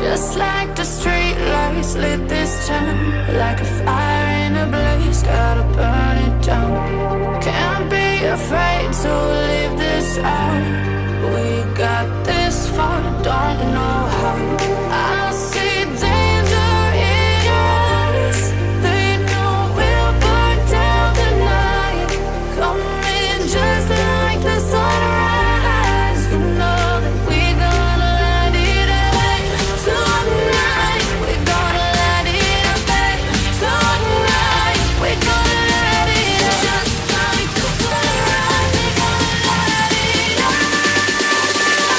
Just like the street lights lit this town, like a fire in a blaze, gotta burn it down. Can't be afraid to leave this out. We got this far, don't know how. I see danger in your eyes. They know we'll burn down the night. Coming just like the sunrise. You know that we gonna light it up tonight. We gonna light it up tonight. We gonna light it up just like the sunrise. We gonna light it up now.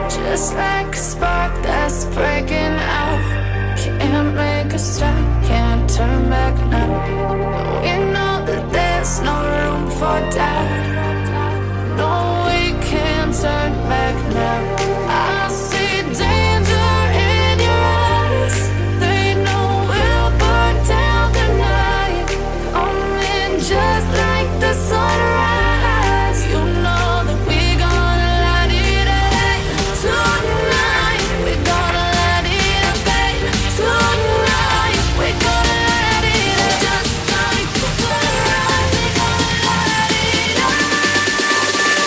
Just like a spark that's breaking out. Can't make a stop, can't turn back now. We know that there's no room for doubt. No, we can't turn back now. I see danger in your eyes. They know we'll burn down the night. Coming just like the sunrise. You know that we gonna light it up tonight. We gonna light it up tonight. We gonna light it up just like the sunrise. We gonna light it up now.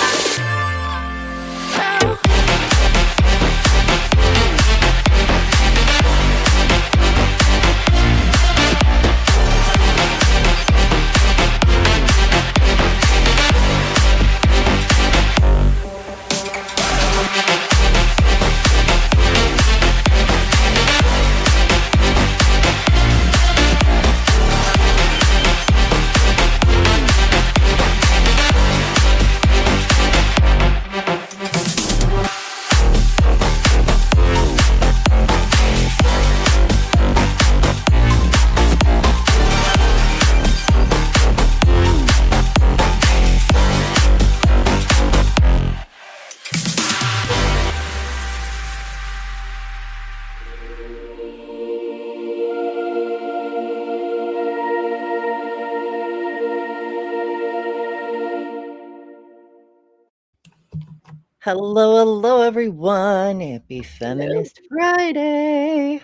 Hello, everyone. Happy Feminist Friday.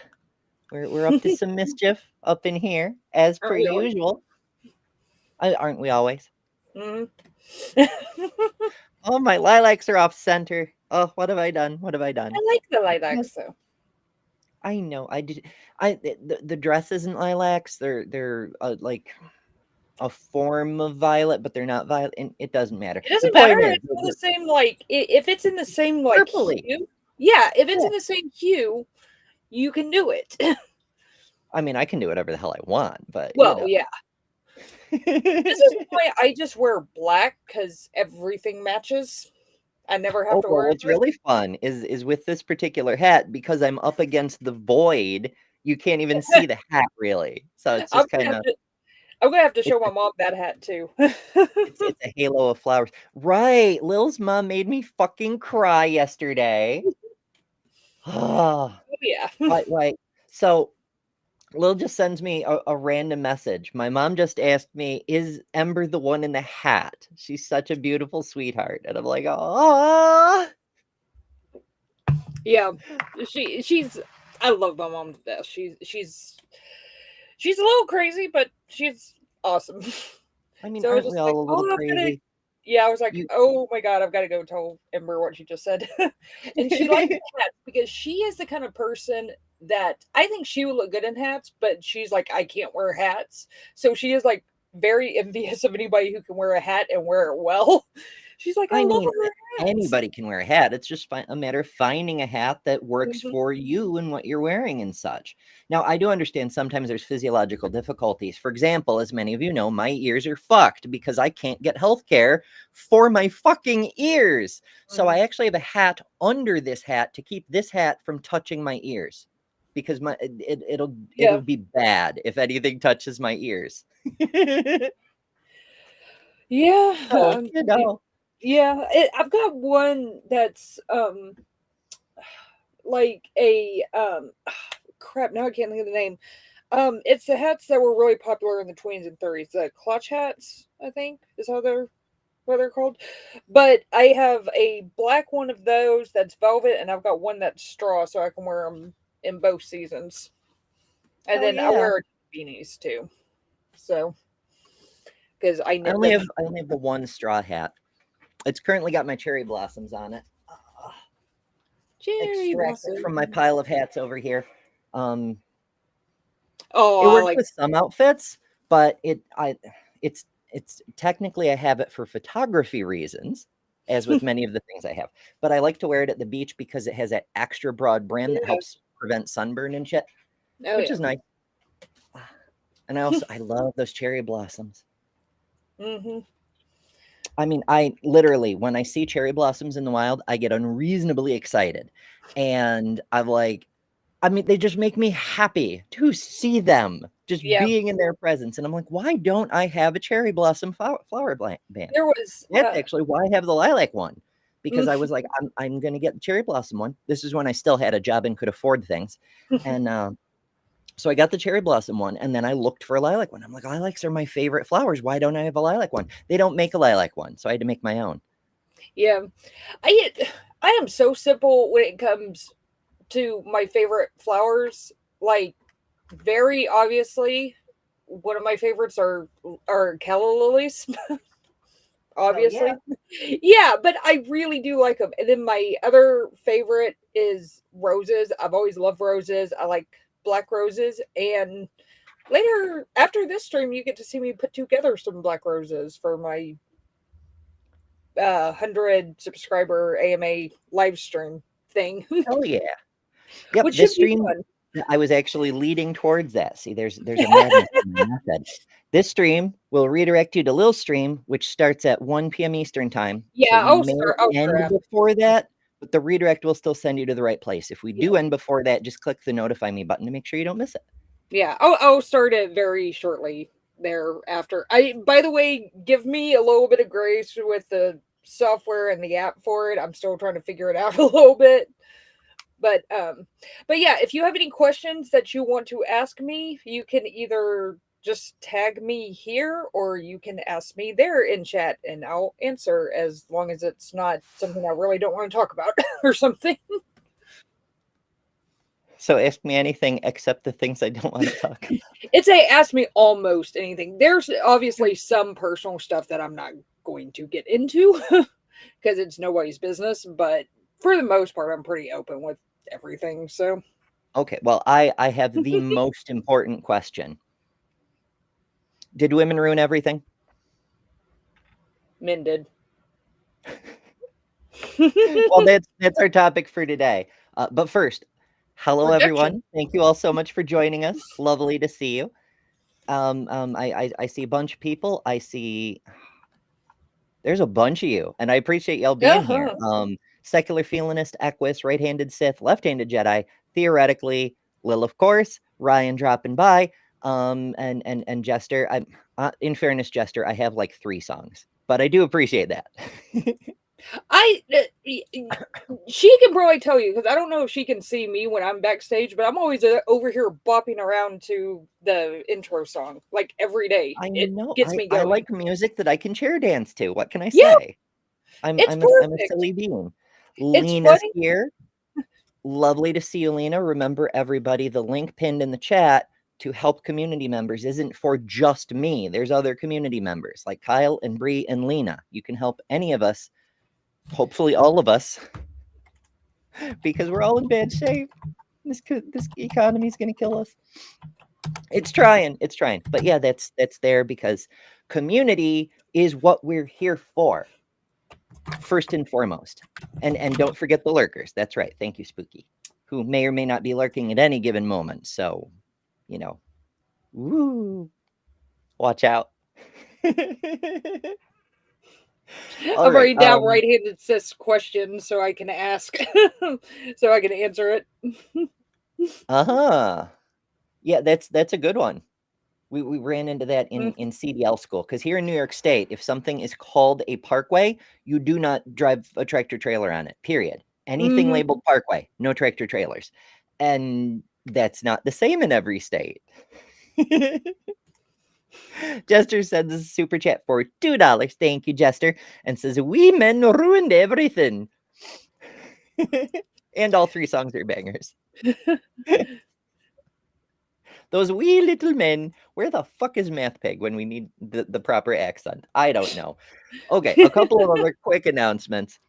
We're up to some mischief up in here, as per Aren't we always? usual. Aren't we always? Mhm. Oh, my lilacs are off center. Oh, what have I done? What have I done? I like the lilacs though. I know. I did. The dress isn't lilacs. They're like a form of violet, but they're not violet, and it doesn't matter. It doesn't The point matter. is, It's all the same. Like if it's in the same like purpley. hue, yeah. If it's Yeah. in the same hue, you can do it. I mean, I can do whatever the hell I want, but Well, yeah. this This is why I just wear black because everything matches. I never have to well, worry. what's really fun is with this particular hat, because I'm up against the void, you can't even see the hat really. So it's I'm just kind of gonna have to show my mom that hat too. it's a halo of flowers. Right. Lil's mom made me fucking cry yesterday. Oh, Yeah. right. So Lil just sends me a random message. My mom just asked me, "Is Ember the one in the hat? She's such a beautiful sweetheart." And I'm like, "Oh." Yeah. She's I love my mom to death. She's a little crazy, but she's awesome. I mean, So I was aren't we just all like, a little oh, I'm gonna crazy? yeah, I was like, You oh my god, I've got to go tell Ember what she just said. And she likes hats because she is the kind of person that I think she would look good in hats, but she's like, I can't wear hats. So she is like very envious of anybody who can wear a hat and wear it well. She's like, I I love mean, her hats. anybody can wear a hat. It's just a matter of finding a hat that works Mhm. for you and what you're wearing and such. Now, I do understand sometimes there's physiological difficulties. For example, as many of you know, my ears are fucked because I can't get health care for my fucking ears. So Mhm. I actually have a hat under this hat to keep this hat from touching my ears because it'll Yeah. be bad if anything touches my ears. Yeah. So, you know. Yeah. I've got one that's like a crap, now I can't think of the name. It's the hats that were really popular in the 20s and 30s. The clutch hats, I think, is how what they're called. But I have a black one of those that's velvet, and I've got one that's straw, so I can wear them in both seasons. And Hell then I yeah. wear beanies too. So, because I I knit only them. have the one straw hat. It's currently got my cherry blossoms on it. Cherry Extracted blossom. from my pile of hats over here. Um, Oh, it I works like. with some outfits, but it's technically I have it for photography reasons, as with many of the things I have. But I like to wear it at the beach because it has that extra broad brim that Yeah. helps prevent sunburn and shit, Oh which yeah. is nice. And I love those cherry blossoms. Hmm. I mean, I literally, when I see cherry blossoms in the wild, I get unreasonably excited. And I'm like, I mean, they just make me happy to see them just Yeah. being in their presence. And I'm like, why don't I have a cherry blossom flower band? There was. That's actually why I have the lilac one. Because I Mhm. was like, I'm going to get the cherry blossom one. This is when I still had a job and could afford things. And so I got the cherry blossom one, and then I looked for a lilac one. I'm like, lilacs are my favorite flowers. Why don't I have a lilac one? They don't make a lilac one, so I had to make my own. Yeah. I I am so simple when it comes to my favorite flowers. Like, very obviously, one of my favorites are calla lilies. Hell yeah. Obviously, yeah, but I really do like them. And then my other favorite is roses. I've always loved roses. I like black roses. And later, after this stream, you get to see me put together some black roses for my 100 subscriber AMA live stream thing, Hell yeah. Yep, which this should be stream, fun. I was actually leading towards that. See, there's a madness in the method. This stream will redirect you to Lil Stream, which starts at 1 p.m. Eastern time. So Yeah, we may I'll end start before that, but the redirect will still send you to the right place. If we yeah. do end before that, just click the notify me button to make sure you don't miss it. Yeah, I'll start it very shortly thereafter. By the way, give me a little bit of grace with the software and the app for it. I'm still trying to figure it out a little bit. But yeah, if you have any questions that you want to ask me, you can either just tag me here or you can ask me there in chat and I'll answer as long as it's not something I really don't want to talk about or something. So ask me anything except the things I don't want to talk about. It's a ask me almost anything. There's obviously some personal stuff that I'm not going to get into because it's nobody's business, but for the most part, I'm pretty open with everything. So, Okay, well, I have the most important question. Did women ruin everything? men did. Well, that's our topic for today. But first, hello Rejection. everyone. Thank you all so much for joining us. Lovely to see you. I see a bunch of people. I see there's a bunch of you, and I appreciate y'all being here. Secular Feelinist, Equus, Right-Handed Sith, Left-Handed Jedi, theoretically, Lil, of course, Ryan dropping by, and Jester. In fairness, Jester, I have like 3 songs, but I do appreciate that. She can probably tell you because I don't know if she can see me when I'm backstage, but I'm always over here bopping around to the intro song like every day. I It know. gets me I going. like music that I can chair dance to. What can I Yeah, say? it's I'm a perfect. silly being. It's Lena's funny. here. Lovely to see you, Lena. Remember, everybody, the link pinned in the chat to help community members isn't for just me. There's other community members like Kyle and Bree and Lena. You can help any of us, hopefully all of us, because we're all in bad shape. This economy is going to kill us. It's trying. But yeah, that's there because community is what we're here for. first and foremost. And don't forget the lurkers. That's right. Thank you, Spooky, who may or may not be lurking at any given moment. So, woo, watch out. All I'm right. writing down right-handed cis questions so I can ask, so I can answer it. Yeah, that's a good one. We ran into that in CDL school, because here in New York State, if something is called a parkway, you do not drive a tractor trailer on it, period. Anything labeled parkway, no tractor trailers. And that's not the same in every state. Jester sends a super chat for $2. Thank you, Jester. And says, "We men ruined everything." And all 3 songs are bangers. Those wee little men. Where the fuck is Math Pig when we need the proper accent? I don't know. Okay, a couple of other quick announcements.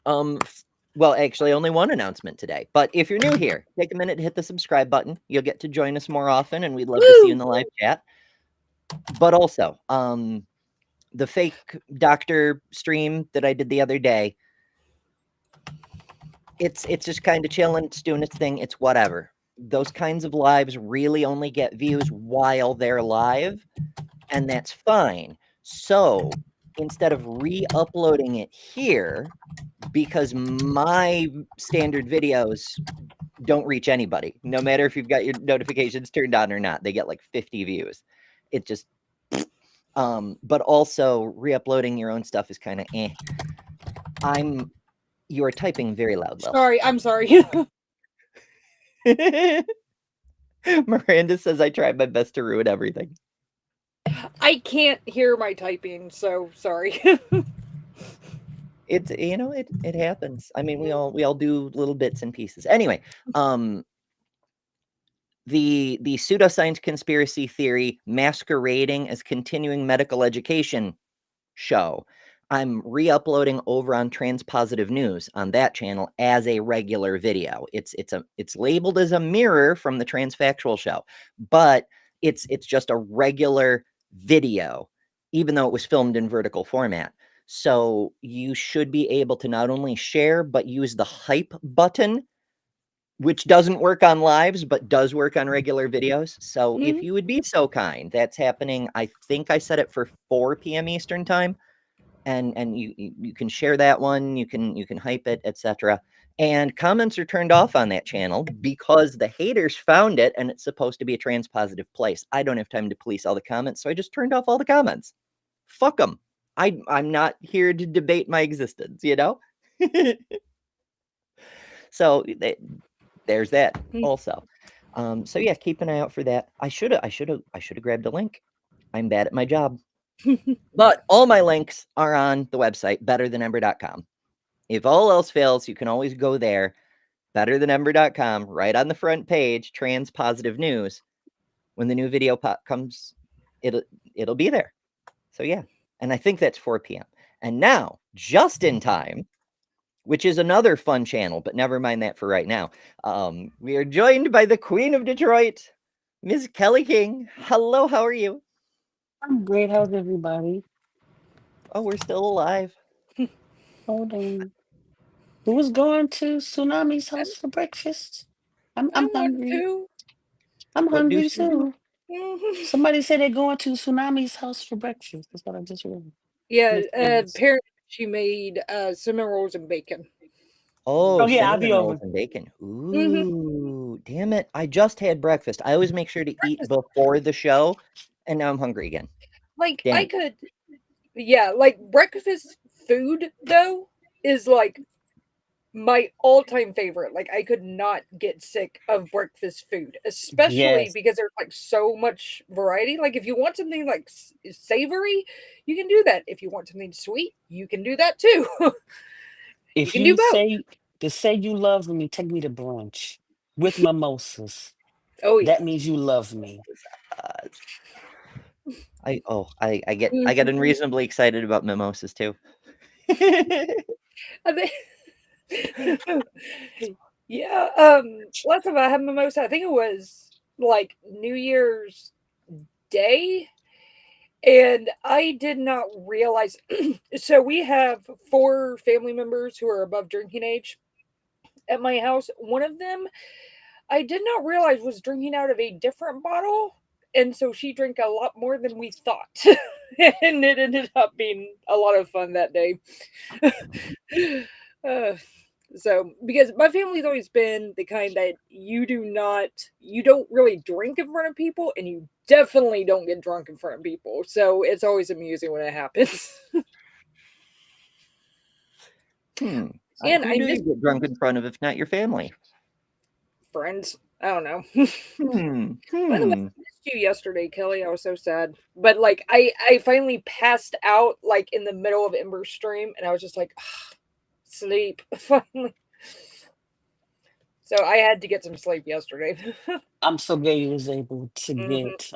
Well, actually, only one announcement today. But if you're new here, take a minute to hit the subscribe button. You'll get to join us more often, and we'd love to see you in the live chat. But also, the fake doctor stream that I did the other day, it's just kind of chilling. It's doing its thing. It's whatever. Those kinds of lives really only get views while they're live, and that's fine. So instead of re-uploading it here, because my standard videos don't reach anybody, no matter if you've got your notifications turned on or not, they get like 50 views. It just, but also re-uploading your own stuff is kind of you are typing very loud, Lil. Sorry, I'm sorry. Miranda says I tried my best to ruin everything. I can't hear my typing, so sorry. It's it happens. I mean, we all do little bits and pieces. Anyway, the pseudoscience conspiracy theory masquerading as continuing medical education show, I'm re-uploading over on Transpositive News on that channel as a regular video. It's labeled as a mirror from the Transfactual show, but it's just a regular video, even though it was filmed in vertical format. So you should be able to not only share, but use the hype button, which doesn't work on lives, but does work on regular videos. So if you would be so kind, that's happening. I think I set it for 4 p.m. Eastern time. And you can share that one, you can hype it, etc. And comments are turned off on that channel because the haters found it, and it's supposed to be a trans-positive place. I don't have time to police all the comments, so I just turned off all the comments. Fuck them. I'm not here to debate my existence, So there's that also. So yeah, keep an eye out for that. I should have grabbed a link. I'm bad at my job. But all my links are on the website, betterthanember.com. If all else fails, you can always go there, betterthanember.com, right on the front page, Transpositive News. When the new video comes, it'll be there. So yeah, and I think that's 4 p.m. And now, just in time, which is another fun channel, but never mind that for right now. We are joined by the Queen of Detroit, Ms. Kelly King. Hello, how are you? I'm great. How's everybody? Oh, we're still alive. Hold on. Who's going to Tsunami's house for breakfast? I'm hungry. I'm What do hungry she do? too. Somebody said they're going to Tsunami's house for breakfast. That's what I just read. Yeah, Miss Williams. apparently she made cinnamon rolls and bacon. Oh, yeah, I'll cinnamon be rolls over. and bacon. Ooh, damn it. I just had breakfast. I always make sure to eat before the show, and now I'm hungry again. Like, Damn I it. could, yeah, like breakfast food, though, is like my all-time favorite. Like, I could not get sick of breakfast food, especially Yes. because there's like so much variety. Like, if you want something like savory, you can do that. If you want something sweet, you can do that too. If can do both. say you love me, take me to brunch with mimosas. Oh yeah. That means you love me. I get unreasonably excited about mimosas too. Yeah, last time I had mimosa, I think it was like New Year's Day, And I did not realize. So we have 4 family members who are above drinking age at my house. One of them I did not realize was drinking out of a different bottle. And so she drank a lot more than we thought. And it ended up being a lot of fun that day. Uh, so, because my family's always been the kind that you don't really drink in front of people, and you definitely don't get drunk in front of people. So it's always amusing when it happens. Hmm. And Who I do miss you get drunk in front of if not your family? friends. I don't know. Hmm. By the way, Hmm. I missed you yesterday, Kelly. I was so sad. But like I finally passed out like in the middle of Ember's stream, and I was just like, sleep finally. So I had to get some sleep yesterday. I'm so glad you was able to Hmm. get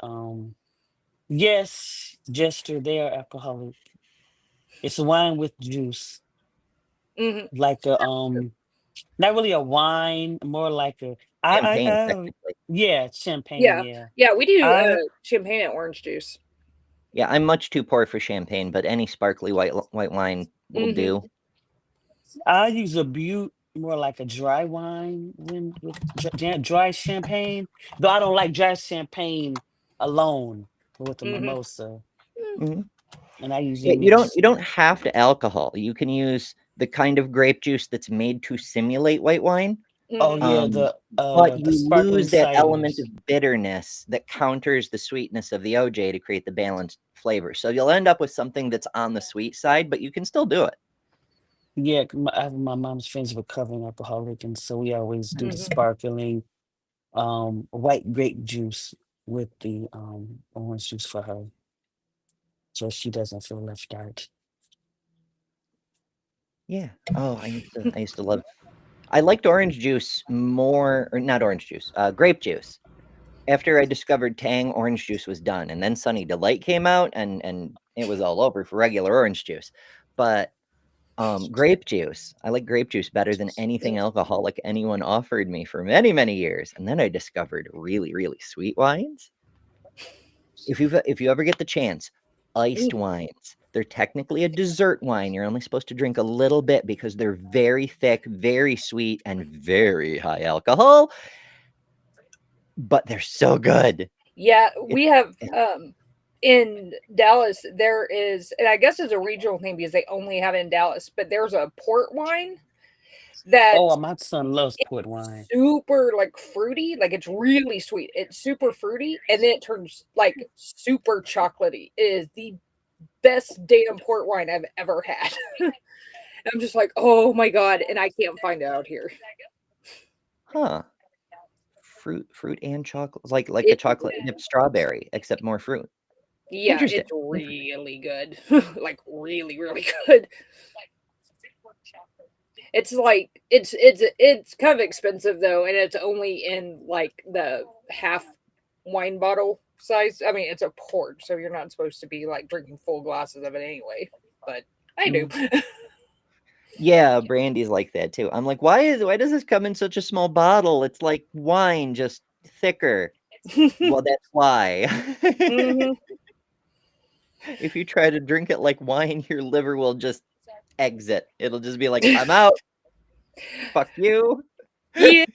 yes, Jester, they are alcoholic. It's wine with juice. Hmm. Like a not really a wine, more like a Champagne, I technically. yeah, champagne, Yeah, yeah. yeah, we do I champagne and orange juice. Yeah, I'm much too poor for champagne, but any sparkly white wine will Hmm. do. I use a butte more like a dry wine when with dry champagne. Though I don't like dry champagne alone, but with the Hmm. mimosa. Mhm. And I usually Yeah, you don't mix. you don't have to alcohol. You can use the kind of grape juice that's made to simulate white wine. Oh Hmm. yeah, But the you sparkling lose that element ciders. of bitterness that counters the sweetness of the OJ to create the balanced flavor. So you'll end up with something that's on the sweet side, but you can still do it. Yeah, my mom's friends were recovering alcoholic, and so we always do the Hmm. sparkling white grape juice with the orange juice for her, so she doesn't feel left out. Yeah. Oh, I used to love I liked orange juice more, or not orange juice, grape juice. After I discovered Tang, orange juice was done, and then Sunny Delight came out, and it was all over for regular orange juice. But grape juice, I like grape juice better than anything alcoholic anyone offered me for many, many years. And then I discovered really, really sweet wines. If you ever get the chance, iced wines. They're technically a dessert wine. You're only supposed to drink a little bit because they're very thick, very sweet, and very high alcohol, but they're so good. Yeah, It, we have in Dallas there is, and I guess it's a regional thing because they only have it in Dallas, but there's a port wine Oh, that's my son loves port wine. super like fruity, like it's really sweet. It's super fruity, and then it turns like super chocolatey. It is the best damn port wine I've ever had. I'm just like, oh my god, and I can't find it out here. huh. Fruit and chocolate, like a It, chocolate dipped strawberry, except more fruit. yeah, Interesting. it's really good, like really, really good. It's like it's kind of expensive though, and it's only in like the half wine bottle size. I mean, it's a port, so you're not supposed to be like drinking full glasses of it anyway. But I do. Mm. Yeah, brandy's like that too. I'm like, why does this come in such a small bottle? It's like wine, just thicker. Well, that's why. Hmm. If you try to drink it like wine, your liver will just exit. It'll just be like, I'm out. Fuck you. Yeah,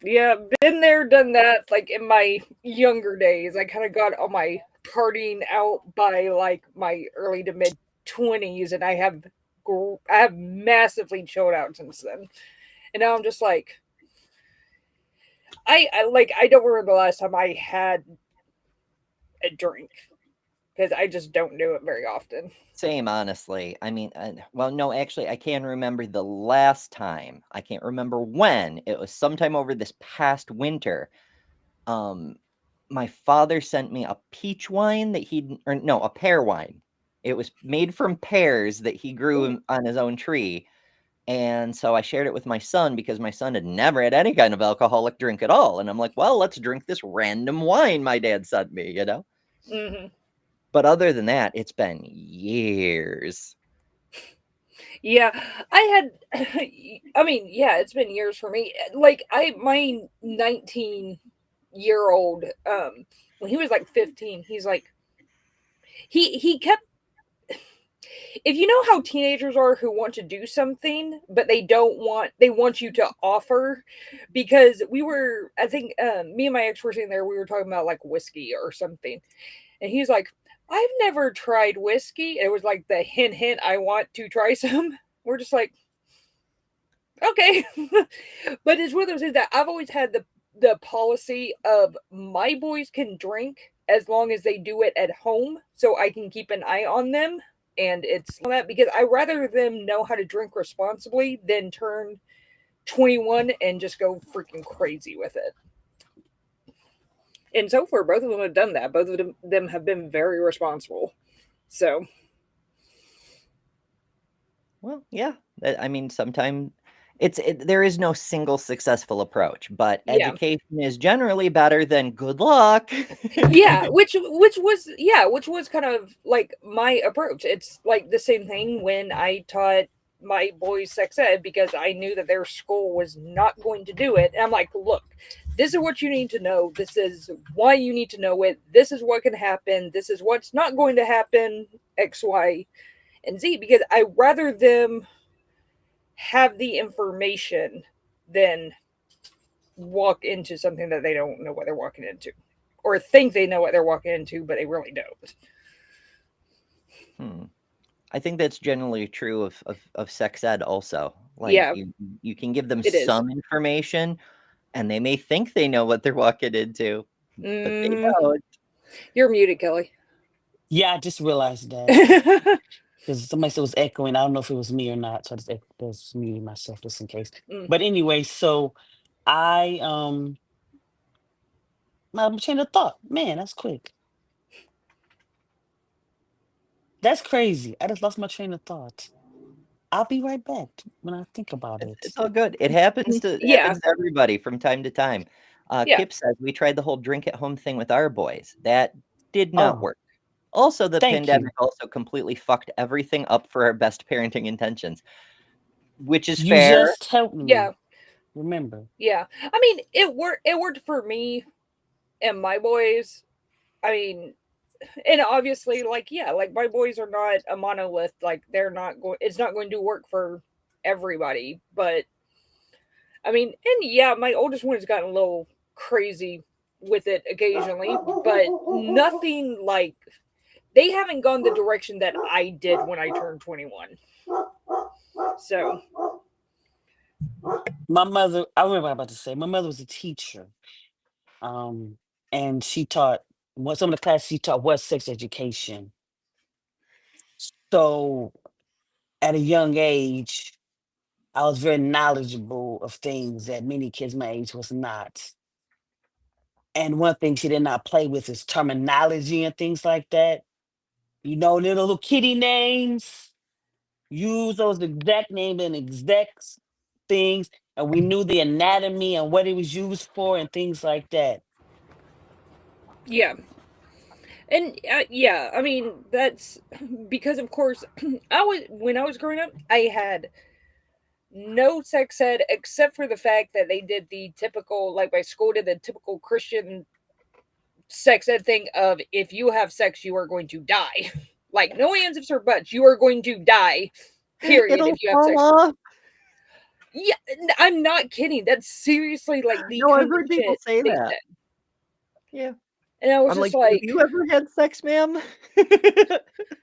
yeah, been there, done that. Like in my younger days, I kind of got all my partying out by like my early to mid 20s, and I have massively chilled out since then. And now I'm just like, I don't remember the last time I had a drink because I just don't do it very often. Same, honestly. I mean, well, no, actually, I can remember the last time. I can't remember when. It was sometime over this past winter. Um, my father sent me a peach wine that or no, a pear wine. It was made from pears that he grew on his own tree. And so I shared it with my son because my son had never had any kind of alcoholic drink at all. And I'm like, well, let's drink this random wine my dad sent me, you know? Hmm. But other than that, it's been years. Yeah, I had. I mean, yeah, it's been years for me. Like my 19-year-old, when he was like 15, he's like, he kept, if you know how teenagers are who want to do something but they want you to offer, because I think me and my ex were sitting there, we were talking about like whiskey or something, and he's like, I've never tried whiskey. It was like the hint, I want to try some. We're just like, okay. But it's one of those things that I've always had the policy of my boys can drink as long as they do it at home so I can keep an eye on them. And it's that because I rather them know how to drink responsibly than turn 21 and just go freaking crazy with it. And so far, both of them have done that. Both of them have been very responsible. So, Well, yeah. I mean, sometimes there is no single successful approach, but Yeah. education is generally better than good luck. yeah, which was kind of like my approach. It's like the same thing when I taught my boys sex ed, because I knew that their school was not going to do it. And I'm like, look, this is what you need to know. This is why you need to know it. This is what can happen. This is what's not going to happen, X, Y, and Z, because I rather them have the information than walk into something that they don't know what they're walking into, or think they know what they're walking into, but they really don't. I think that's generally true of sex ed also. Like, Yeah. you can give them It is. some information and they may think they know what they're walking into, but they don't. You're muted, Kelly. Yeah, I just realized that because somebody said it was echoing. I don't know if it was me or not, so I just muted myself just in case. But anyway, so I my chain of thought. Man, that's quick. That's crazy. I just lost my train of thought. I'll be right back when I think about it. It's all good. It happens to everybody from time to time. Yeah. Kip says we tried the whole drink at home thing with our boys. That did not Oh, work. Also, the thank pandemic you. also completely fucked everything up for our best parenting intentions, which is You fair. just helped me. Yeah. Remember. Yeah. I mean, it worked for me and my boys. I mean, and obviously, like, yeah, like my boys are not a monolith. Like, it's not going to work for everybody. But I mean, and yeah, my oldest one has gotten a little crazy with it occasionally, but nothing like, they haven't gone the direction that I did when I turned 21. So, My mother, I remember what I was about to say. My mother was a teacher. And she taught some of the classes she taught was sex education. So at a young age, I was very knowledgeable of things that many kids my age was not. And one thing she did not play with is terminology and things like that. You know, little kitty names, use those exact names and exact things. And we knew the anatomy and what it was used for and things like that. yeah. And yeah, I mean, that's because, of course, when I was growing up, I had no sex ed except for the fact that they did the typical, like my school did the typical Christian sex ed thing of, if you have sex, you are going to die. Like, no ands, ifs, or buts. You are going to die. Period. It'll if you have fall sex. off. Yeah, I'm not kidding. That's seriously like the No, I've kind of heard people shit say they that. said. Yeah. And I was I'm just like, have like, you ever had sex, ma'am?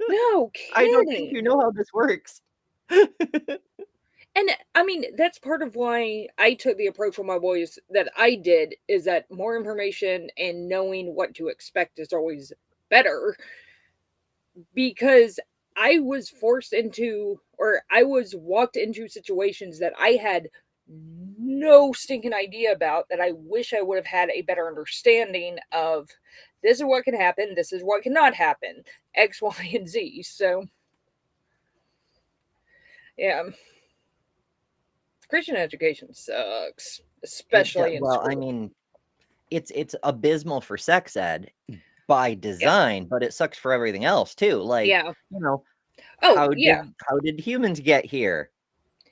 no I don't think kidding. you know how this works. And I mean, that's part of why I took the approach with my boys that I did, is that more information and knowing what to expect is always better, because I was forced into, or I was walked into situations that I had no stinking idea about, that I wish I would have had a better understanding of. This is what can happen, this is what cannot happen, X, Y, and Z. So, yeah. Christian education sucks, especially in school. I mean, it's abysmal for sex ed by design, but it sucks for everything else too. Like, Yeah. you know, Oh, how yeah. did humans get here?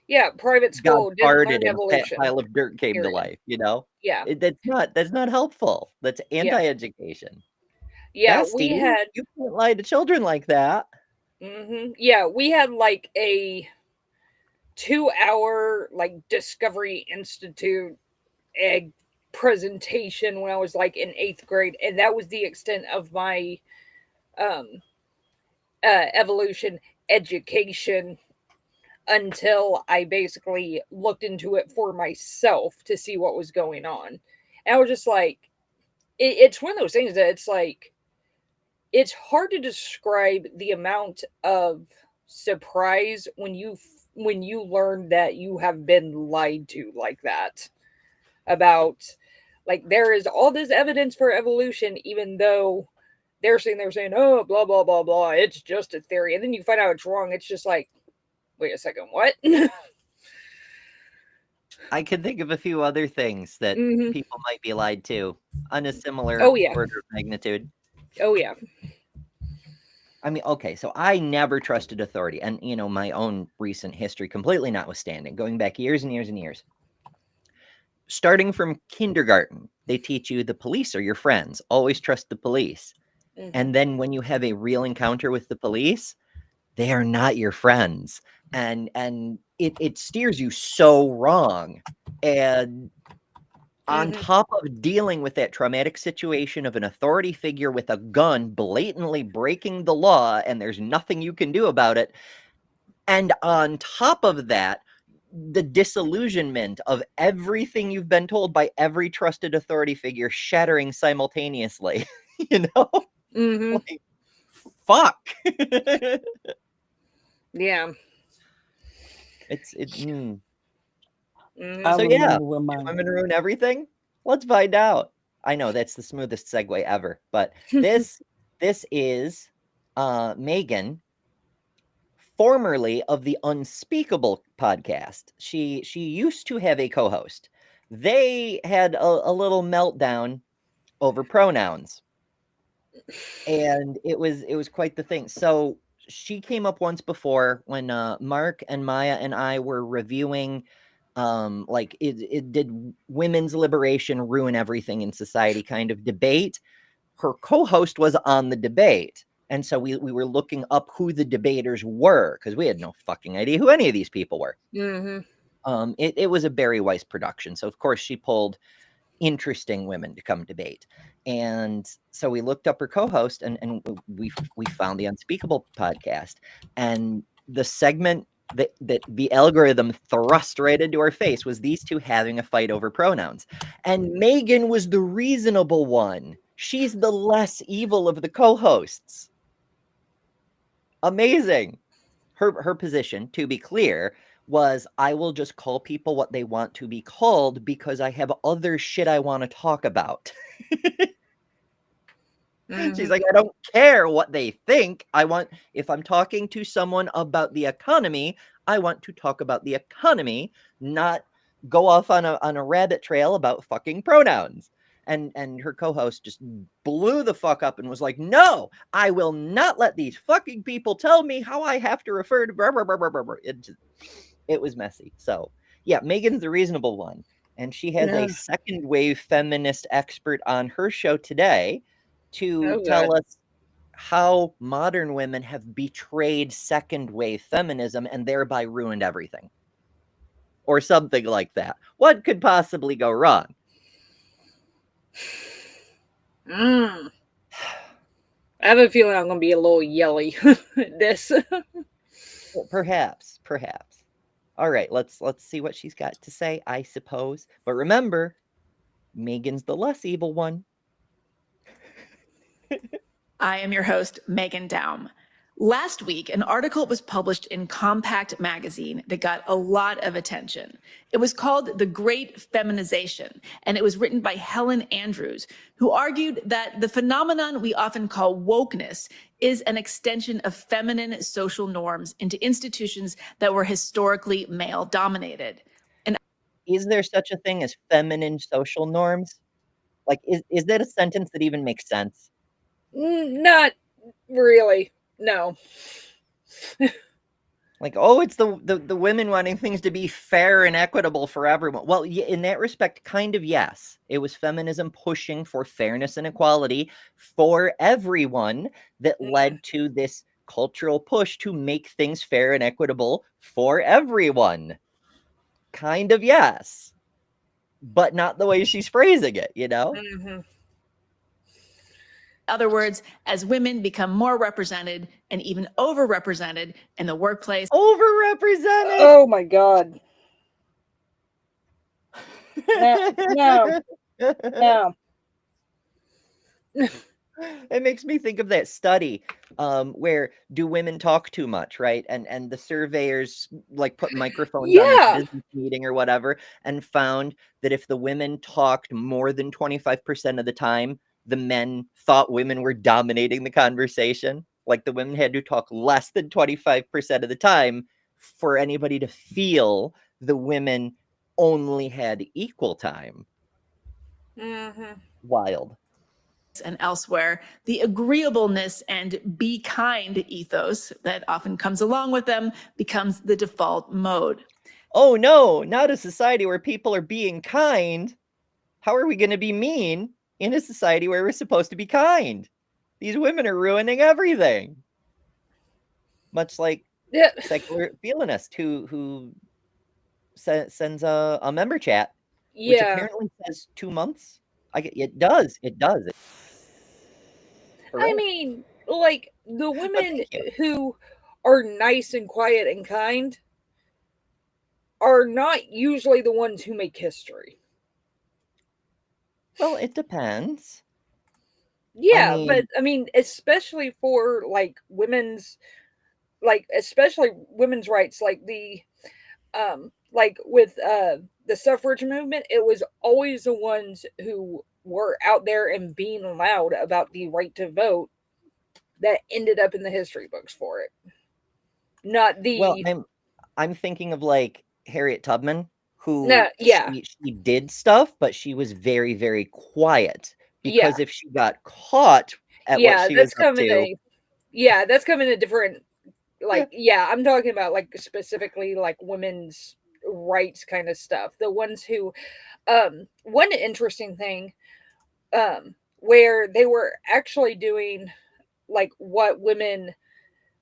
Yeah, private God school didn't farted learn and a evolution. pile of dirt came to Period. life, you know? Yeah. That's not helpful. That's anti-education. Yeah, Bestie, we had. you can't lie to children like that. Yeah, we had like a 2-hour like Discovery Institute egg presentation when I was like in 8th grade, and that was the extent of my um evolution education until I basically looked into it for myself to see what was going on. And I was just like, it's one of those things that it's like, it's hard to describe the amount of surprise when you learn that you have been lied to like that about, like, there is all this evidence for evolution, even though they're sitting there saying, oh, blah blah blah blah, it's just a theory, and then you find out it's wrong. It's just like, wait a second, what? I can think of a few other things that people might be lied to on a similar order of magnitude. Oh yeah. I mean, okay, so I never trusted authority, and my own recent history completely notwithstanding, going back years and years and years. Starting from kindergarten, they teach you the police are your friends. Always trust the police. And then when you have a real encounter with the police, they are not your friends. And it steers you so wrong. And on top of dealing with that traumatic situation of an authority figure with a gun blatantly breaking the law, and there's nothing you can do about it, and on top of that, the disillusionment of everything you've been told by every trusted authority figure shattering simultaneously, like, fuck. Yeah. So yeah, women ruin everything. Let's find out. I know that's the smoothest segue ever, but this is Megan, formerly of the Unspeakable podcast. She used to have a co-host. They had a little meltdown over pronouns, and it was quite the thing. So she came up once before when Mark and Maya and I were reviewing like it did women's liberation ruin everything in society kind of debate. Her co-host was on the debate. And so we were looking up who the debaters were, because we had no fucking idea who any of these people were. It was a Barry Weiss production. So of course she pulled interesting women to come debate. And so we looked up her co-host, and we found the Unspeakable podcast. And the segment that the algorithm thrust right into our face was these two having a fight over pronouns. And Megan was the reasonable one. She's the less evil of the co-hosts. Amazing. Her position, to be clear, was I will just call people what they want to be called because I have other shit I want to talk about. She's like, I don't care what they think. If I'm talking to someone about the economy, I want to talk about the economy, not go off on a rabbit trail about fucking pronouns. And her co-host just blew the fuck up and was like, no, I will not let these fucking people tell me how I have to refer to blah, blah, blah, blah, blah, blah. It was messy. So yeah, Megan's the reasonable one. And she has a second wave feminist expert on her show today to tell us how modern women have betrayed second wave feminism and thereby ruined everything. Or something like that. What could possibly go wrong? I have a feeling I'm going to be a little yelly at this. Well, perhaps. All right, let's see what she's got to say, I suppose. But remember, Megan's the less evil one. I am your host, Megan Daum. Last week, an article was published in Compact magazine that got a lot of attention. It was called The Great Feminization, and it was written by Helen Andrews, who argued that the phenomenon we often call wokeness is an extension of feminine social norms into institutions that were historically male-dominated. And is there such a thing as feminine social norms? Like, is that a sentence that even makes sense? Not really. No. Like, oh, it's the women wanting things to be fair and equitable for everyone. Well, in that respect, kind of, yes. It was feminism pushing for fairness and equality for everyone that led to this cultural push to make things fair and equitable for everyone. Kind of, yes. But not the way she's phrasing it, you know? Mm-hmm. Other words, as women become more represented and even overrepresented in the workplace. Overrepresented. Oh my God. No. No. It makes me think of that study where do women talk too much, right? And the surveyors like put microphones on this Yeah. business meeting or whatever and found that if the women talked more than 25% of the time, the men thought women were dominating the conversation. Like the women had to talk less than 25% of the time for anybody to feel the women only had equal time. Mm-hmm. Wild. And elsewhere, the agreeableness and be kind ethos that often comes along with them becomes the default mode. Oh no, not a society where people are being kind. How are we going to be mean in a society where we're supposed to be kind? These women are ruining everything. Much like Yeah. secular violinist who sends a member chat, which Yeah. apparently says 2 months. It does. It does. I mean, like the But women thank you. who are nice and quiet and kind are not usually the ones who make history. Well, it depends. Yeah, mean- but I mean, especially for like especially women's rights, like with the suffrage movement, it was always the ones who were out there and being loud about the right to vote that ended up in the history books for it. Not Well, the I'm thinking of like Harriet Tubman, no, who yeah, she did stuff, but she was very, very quiet yeah, because if she got caught at what yeah. she was up That's coming a different yeah. I'm talking about like specifically like women's rights kind of stuff. The ones who one interesting thing where they were actually doing like what women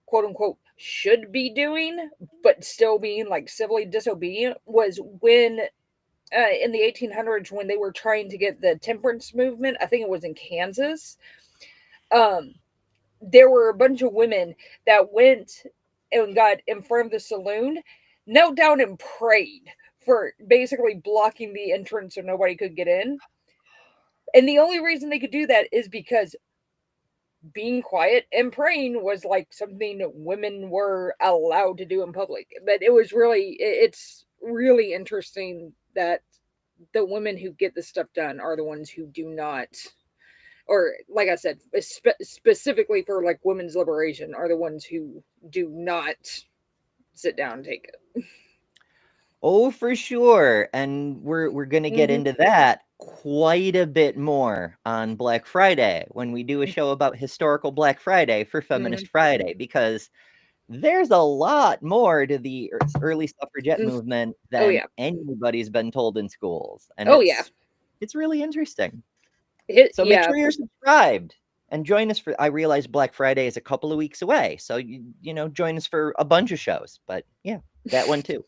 quote unquote should be doing but still being like civilly disobedient was when in the 1800s when they were trying to get the temperance movement. I think it was in Kansas. There were a bunch of women that went and got in front of the saloon, knelt down and prayed for basically blocking the entrance so nobody could get in. And the only reason they could do that is because being quiet and praying was like something that women were allowed to do in public. But it's really interesting that the women who get this stuff done are the ones who do not, or like I said, specifically for like women's liberation, are the ones who do not sit down and take it. Oh, for sure. And we're gonna get Mhm. into that quite a bit more on Black Friday when we do a show about historical Black Friday for Feminist Friday, because there's a lot more to the early suffragette Mm. movement Oh than yeah. anybody's been told in schools. And Oh yeah. it's really interesting. So make Yeah. sure you're subscribed and join us for, I realize Black Friday is a couple of weeks away. So, you know, join us for a bunch of shows, but yeah, that one too.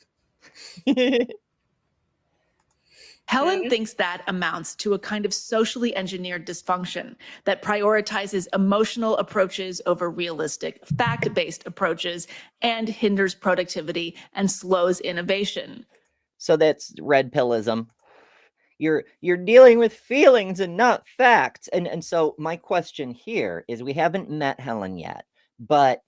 Helen thinks that amounts to a kind of socially engineered dysfunction that prioritizes emotional approaches over realistic, fact-based approaches and hinders productivity and slows innovation. So that's red pillism. You're dealing with feelings and not facts. And so my question here is, we haven't met Helen yet, but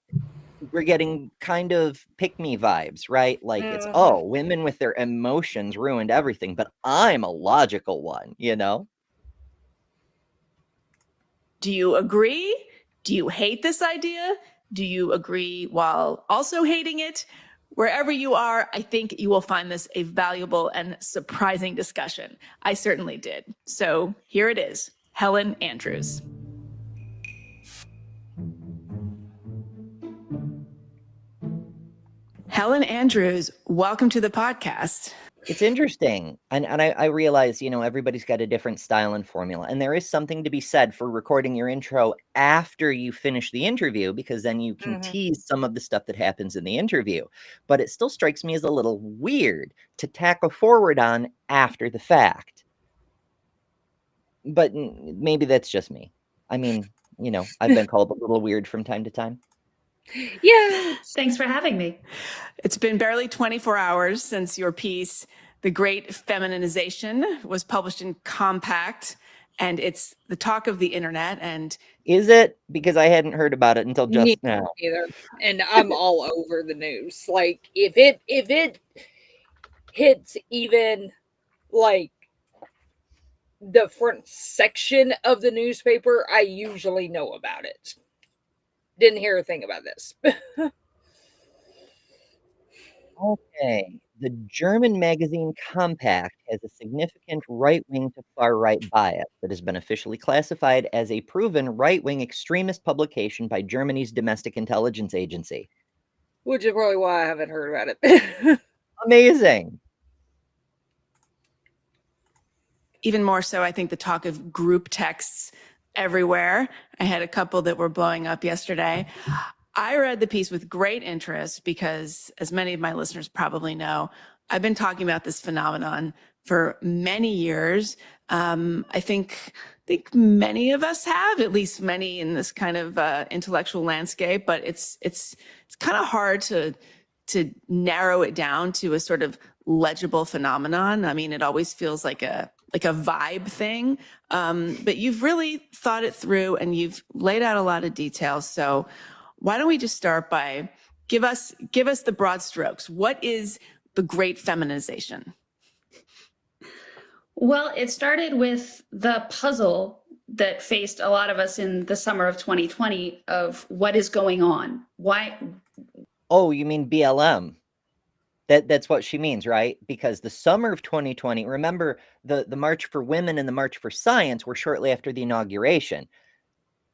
we're getting kind of pick me vibes, right? Like it's, oh, women with their emotions ruined everything, but I'm a logical one, you know? Do you agree? Do you hate this idea? Do you agree while also hating it? Wherever you are, I think you will find this a valuable and surprising discussion. I certainly did. So here it is, Helen Andrews. Helen Andrews, welcome to the podcast. It's interesting. And I realize, everybody's got a different style and formula. And there is something to be said for recording your intro after you finish the interview, because then you can tease some of the stuff that happens in the interview. But it still strikes me as a little weird to tack a forward on after the fact. But maybe that's just me. I mean, I've been called a little weird from time to time. Yeah. Thanks for having me. It's been barely 24 hours since your piece, The Great Feminization, was published in Compact, and it's the talk of the internet. And is it? Because I hadn't heard about it until just now. Either. And I'm all over the news. Like, if it hits even like the front section of the newspaper, I usually know about it. Didn't hear a thing about this. Okay. The German magazine Compact has a significant right-wing to far-right bias that has been officially classified as a proven right-wing extremist publication by Germany's domestic intelligence agency. Which is probably why I haven't heard about it. Amazing. even more so, I think the talk of group texts everywhere. I had a couple that were blowing up yesterday. I read the piece with great interest because, as many of my listeners probably know, I've been talking about this phenomenon for many years. I think many of us have, at least many in this kind of intellectual landscape, but it's kind of hard to narrow it down to a sort of legible phenomenon. I mean, it always feels like a vibe thing, but you've really thought it through and you've laid out a lot of details. So why don't we just start by give us the broad strokes. What is the great feminization? Well, it started with the puzzle that faced a lot of us in the summer of 2020 of what is going on. Why? Oh, you mean BLM? That's what she means, right? Because the summer of 2020, remember the March for Women and the March for Science were shortly after the inauguration.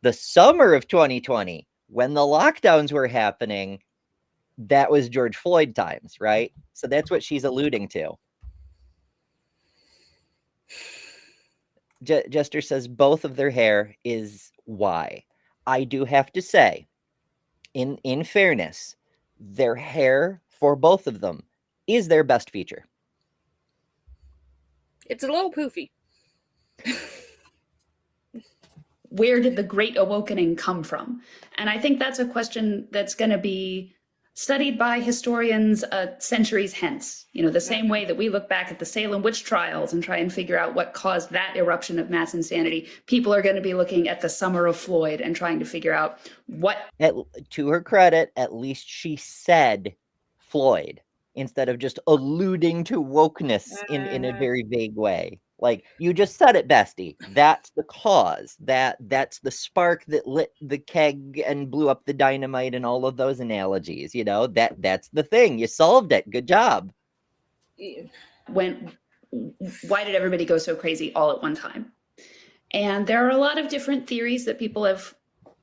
The summer of 2020, when the lockdowns were happening, that was George Floyd times, right? So that's what she's alluding to. Jester says both of their hair is why. I do have to say, in fairness, their hair for both of them is their best feature. It's a little poofy. Where did the Great Awakening come from? And I think that's a question that's going to be studied by historians centuries hence. You know, the same way that we look back at the Salem witch trials and try and figure out what caused that eruption of mass insanity, people are going to be looking at the summer of Floyd and trying to figure out what... To her credit, at least she said Floyd instead of just alluding to wokeness in a very vague way. Like, you just said it, bestie. That's the cause. That's the spark that lit the keg and blew up the dynamite and all of those analogies. You know, that's the thing. You solved it. Good job. Why did everybody go so crazy all at one time? And there are a lot of different theories that people have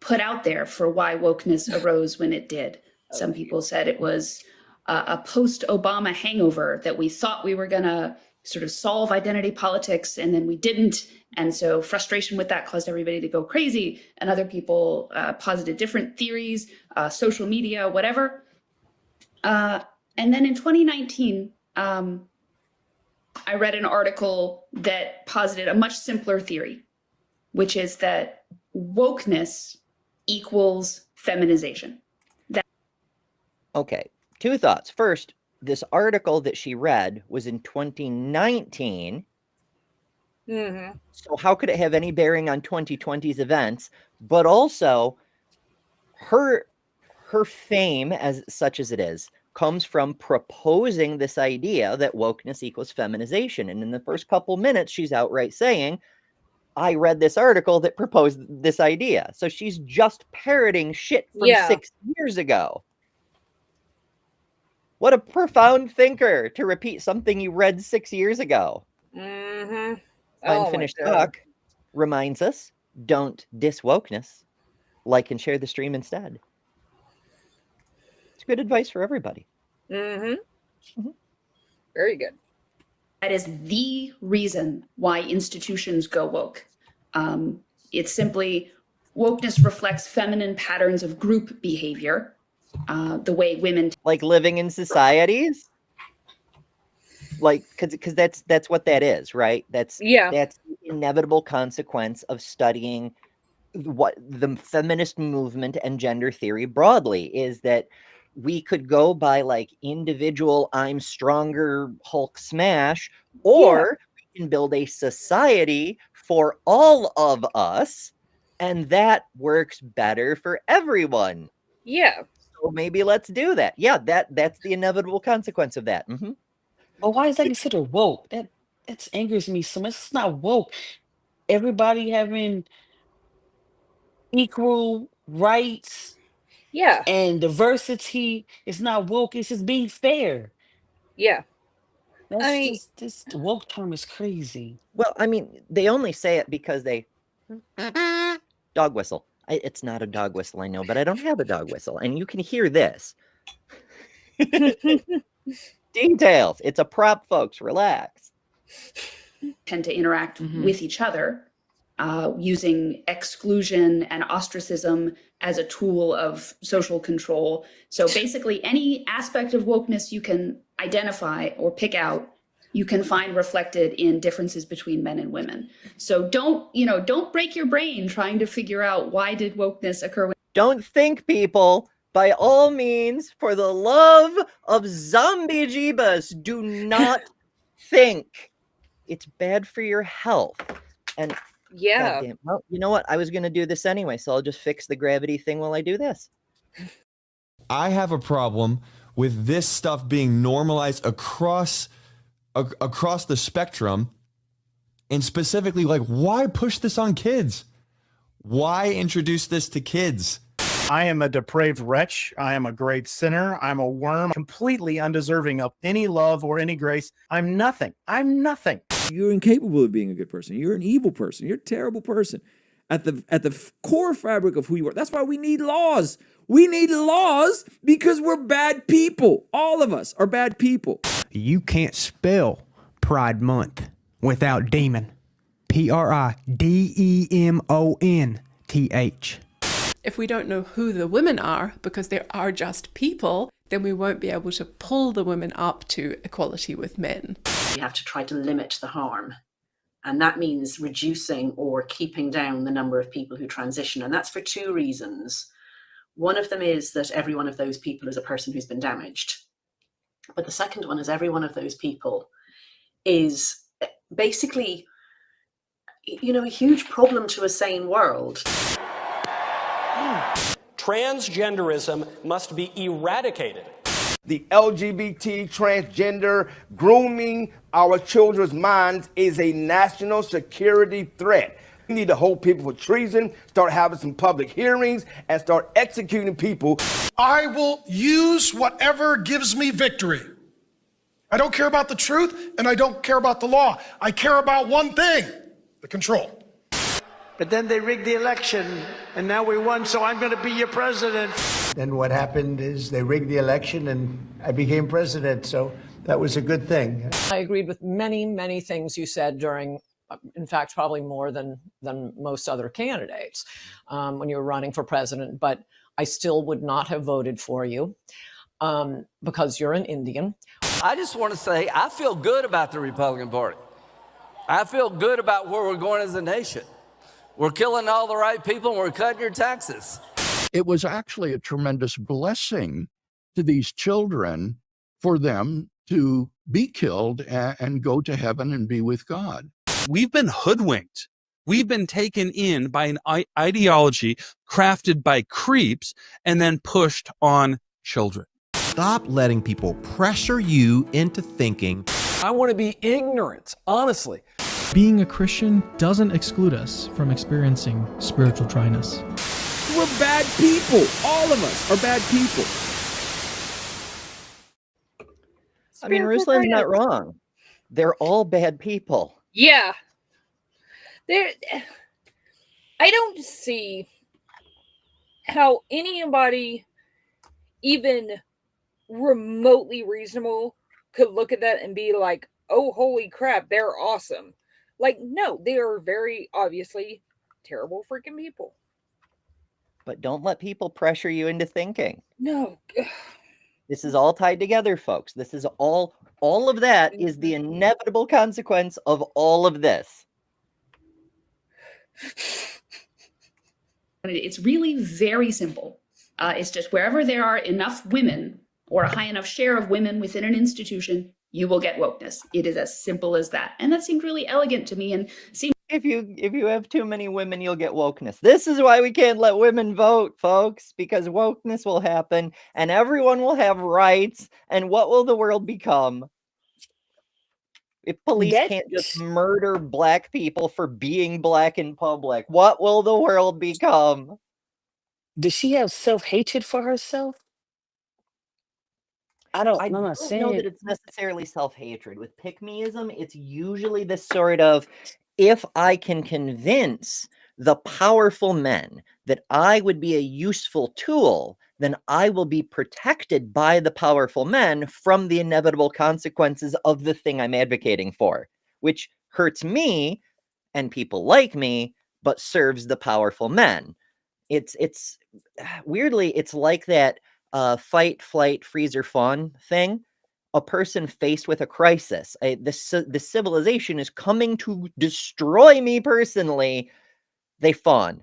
put out there for why wokeness arose when it did. Some people said it was a post-Obama hangover, that we thought we were going to sort of solve identity politics, and then we didn't. And so frustration with that caused everybody to go crazy. And other people posited different theories, social media, whatever. And then in 2019, I read an article that posited a much simpler theory, which is that wokeness equals feminization. Okay, two thoughts. First, this article that she read was in 2019. Mm-hmm. So how could it have any bearing on 2020's events? But also, her fame, as such as it is, comes from proposing this idea that wokeness equals feminization. And in the first couple minutes, she's outright saying, I read this article that proposed this idea. So she's just parroting shit from 6 years ago. What a profound thinker to repeat something you read 6 years ago. Mm-hmm. Unfinished talk reminds us, don't diss wokeness. Like and share the stream instead. It's good advice for everybody. Mm-hmm. Very good. That is the reason why institutions go woke. It's simply wokeness reflects feminine patterns of group behavior, the way women like living in societies, like because that's what that is, right? That's the inevitable consequence of studying what the feminist movement and gender theory broadly is, that we could go by like individual I'm stronger Hulk smash, or we can build a society for all of us, and that works better for everyone. Yeah. So maybe let's do that. Yeah, that's the inevitable consequence of that. Mm-hmm. But why is that considered woke? That angers me so much. It's not woke. Everybody having equal rights Yeah. and diversity is not woke. It's just being fair. Yeah. That's I mean, just this woke term is crazy. Well, I mean, they only say it because they dog whistle. It's not a dog whistle, I know, but I don't have a dog whistle, and you can hear this. Details. It's a prop, folks. Relax. tend to interact with each other, using exclusion and ostracism as a tool of social control. So basically, any aspect of wokeness you can identify or pick out, you can find reflected in differences between men and women. So don't break your brain trying to figure out why did wokeness occur. Don't think, people. By all means, for the love of zombie jeebus, do not think. It's bad for your health. And goddamn, well, you know what? I was going to do this anyway, so I'll just fix the gravity thing while I do this. I have a problem with this stuff being normalized across the spectrum, and specifically, like, why push this on kids? Why introduce this to kids? I am a depraved wretch. I am a great sinner. I'm a worm, completely undeserving of any love or any grace. I'm nothing. I'm nothing. You're incapable of being a good person. You're an evil person. You're a terrible person. At the core fabric of who you are. That's why we need laws. We need laws because we're bad people. All of us are bad people. You can't spell Pride Month without demon. PRIDEMONTH. If we don't know who the women are, because they are just people, then we won't be able to pull the women up to equality with men. We have to try to limit the harm. And that means reducing or keeping down the number of people who transition. And that's for two reasons. One of them is that every one of those people is a person who's been damaged. But the second one is every one of those people is basically, a huge problem to a sane world. Transgenderism must be eradicated. The LGBT, transgender, grooming our children's minds is a national security threat. We need to hold people for treason, start having some public hearings, and start executing people. I will use whatever gives me victory. I don't care about the truth, and I don't care about the law. I care about one thing, the control. But then they rigged the election, and now we won, so I'm going to be your president. Then what happened is they rigged the election, and I became president, so that was a good thing. I agreed with many, many things you said during, in fact, probably more than most other candidates when you were running for president, but I still would not have voted for you because you're an Indian. I just want to say I feel good about the Republican Party. I feel good about where we're going as a nation. We're killing all the right people and we're cutting your taxes. It was actually a tremendous blessing to these children for them to be killed and go to heaven and be with God. We've been hoodwinked. We've been taken in by an ideology crafted by creeps and then pushed on children. Stop letting people pressure you into thinking. I want to be ignorant, honestly. Being a Christian doesn't exclude us from experiencing spiritual dryness. We're bad people. All of us are bad people. I mean, Ruslan's not wrong. They're all bad people. Yeah. I don't see how anybody even remotely reasonable could look at that and be like, oh, holy crap, they're awesome. Like, no, they are very obviously terrible freaking people. But don't let people pressure you into thinking. No. This is all tied together, folks. This is all of that is the inevitable consequence of all of this. It's really very simple. It's just wherever there are enough women or a high enough share of women within an institution, you will get wokeness. It is as simple as that. And that seemed really elegant to me and seemed if you have too many women, you'll get wokeness. This is why we can't let women vote, folks, because wokeness will happen and everyone will have rights. And what will the world become? If police can't just murder black people for being black in public, what will the world become? Does she have self-hatred for herself? I'm not don't know saying that it's necessarily self-hatred. With pick-meism, it's usually this sort of, if I can convince the powerful men that I would be a useful tool, then I will be protected by the powerful men from the inevitable consequences of the thing I'm advocating for, which hurts me and people like me, but serves the powerful men. It's weirdly, it's like that fight, flight, freeze, or fawn thing. A person faced with a crisis, the civilization is coming to destroy me personally. They fawn.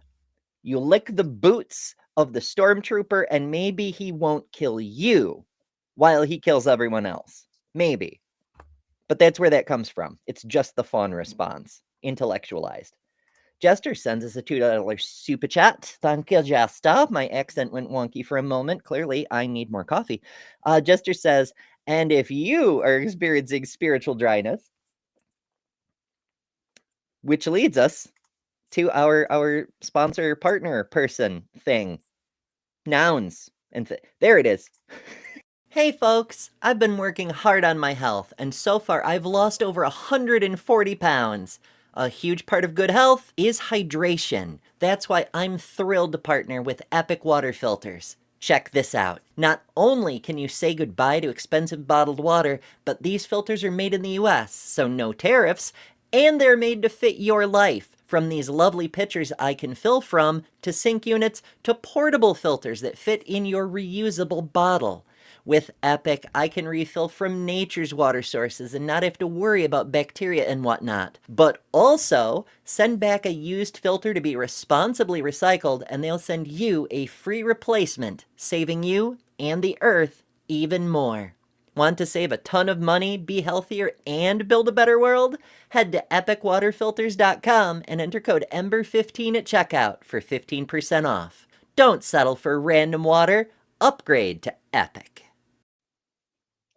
You lick the boots of the stormtrooper, and maybe he won't kill you while he kills everyone else. Maybe. But that's where that comes from. It's just the fawn response, intellectualized. Jester sends us a $2 super chat. Thank you, Jester. My accent went wonky for a moment. Clearly, I need more coffee. Jester says, and if you are experiencing spiritual dryness, which leads us to our sponsor partner person thing. Nouns. And there it is. Hey folks, I've been working hard on my health, and so far I've lost over 140 pounds. A huge part of good health is hydration. That's why I'm thrilled to partner with Epic Water Filters. Check this out. Not only can you say goodbye to expensive bottled water, but these filters are made in the US, so no tariffs, and they're made to fit your life. From these lovely pitchers I can fill from, to sink units, to portable filters that fit in your reusable bottle. With Epic, I can refill from nature's water sources and not have to worry about bacteria and whatnot. But also, send back a used filter to be responsibly recycled, and they'll send you a free replacement, saving you and the earth even more. Want to save a ton of money, be healthier, and build a better world? Head to epicwaterfilters.com and enter code EMBER15 at checkout for 15% off. Don't settle for random water. Upgrade to Epic.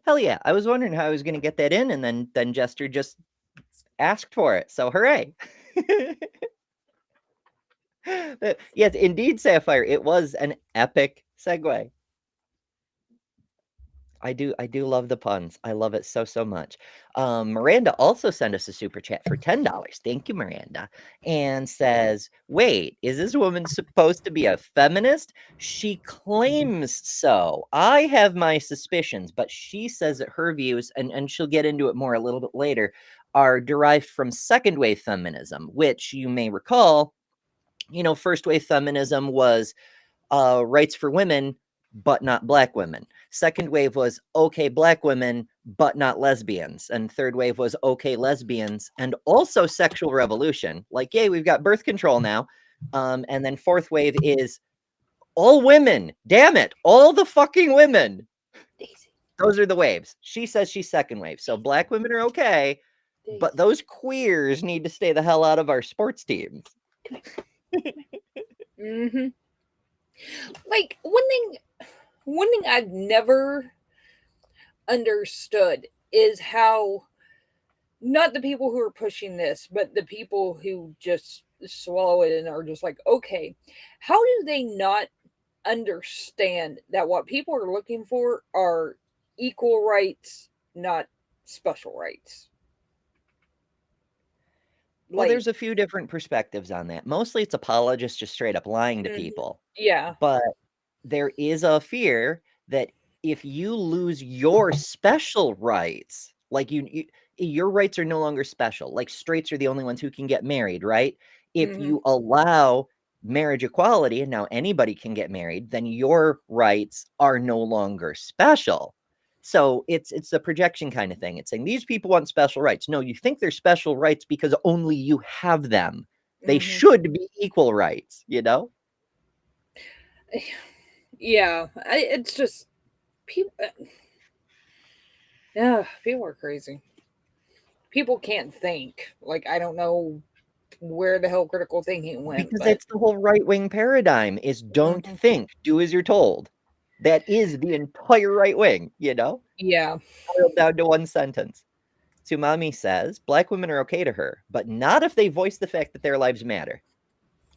Hell yeah, I was wondering how I was going to get that in, and then Jester just asked for it, so hooray. Yes, indeed, Sapphire, it was an epic segue. I do love the puns. I love it so much. Miranda also sent us a super chat for $10. Thank you, Miranda. And says, wait, is this woman supposed to be a feminist? She claims so. I have my suspicions, but she says that her views, and she'll get into it more a little bit later, are derived from second wave feminism, which you may recall, first wave feminism was rights for women, but not black women. Second wave was okay black women, but not lesbians. And third wave was okay lesbians and also sexual revolution. Like, yay, we've got birth control now. And then fourth wave is all women. Damn it. All the fucking women. Those are the waves. She says she's second wave. So black women are okay, but those queers need to stay the hell out of our sports teams. Mm-hmm. Like, one thing I've never understood is how, not the people who are pushing this, but the people who just swallow it and are just like, okay, how do they not understand that what people are looking for are equal rights, not special rights? Well, there's a few different perspectives on that. Mostly it's apologists just straight up lying to people. Yeah. But there is a fear that if you lose your special rights, like your rights are no longer special. Like straights are the only ones who can get married, right? If you allow marriage equality and now anybody can get married, then your rights are no longer special. So it's the projection kind of thing. It's saying these people want special rights. No, you think they're special rights because only you have them. They should be equal rights, you know? Yeah, it's just people. Yeah, people are crazy. People can't think. Like, I don't know where the hell critical thinking went. Because but that's the whole right-wing paradigm is don't think, do as you're told. That is the entire right wing, you know? Yeah. Boiled down to one sentence. Tsumami says, Black women are okay to her, but not if they voice the fact that their lives matter.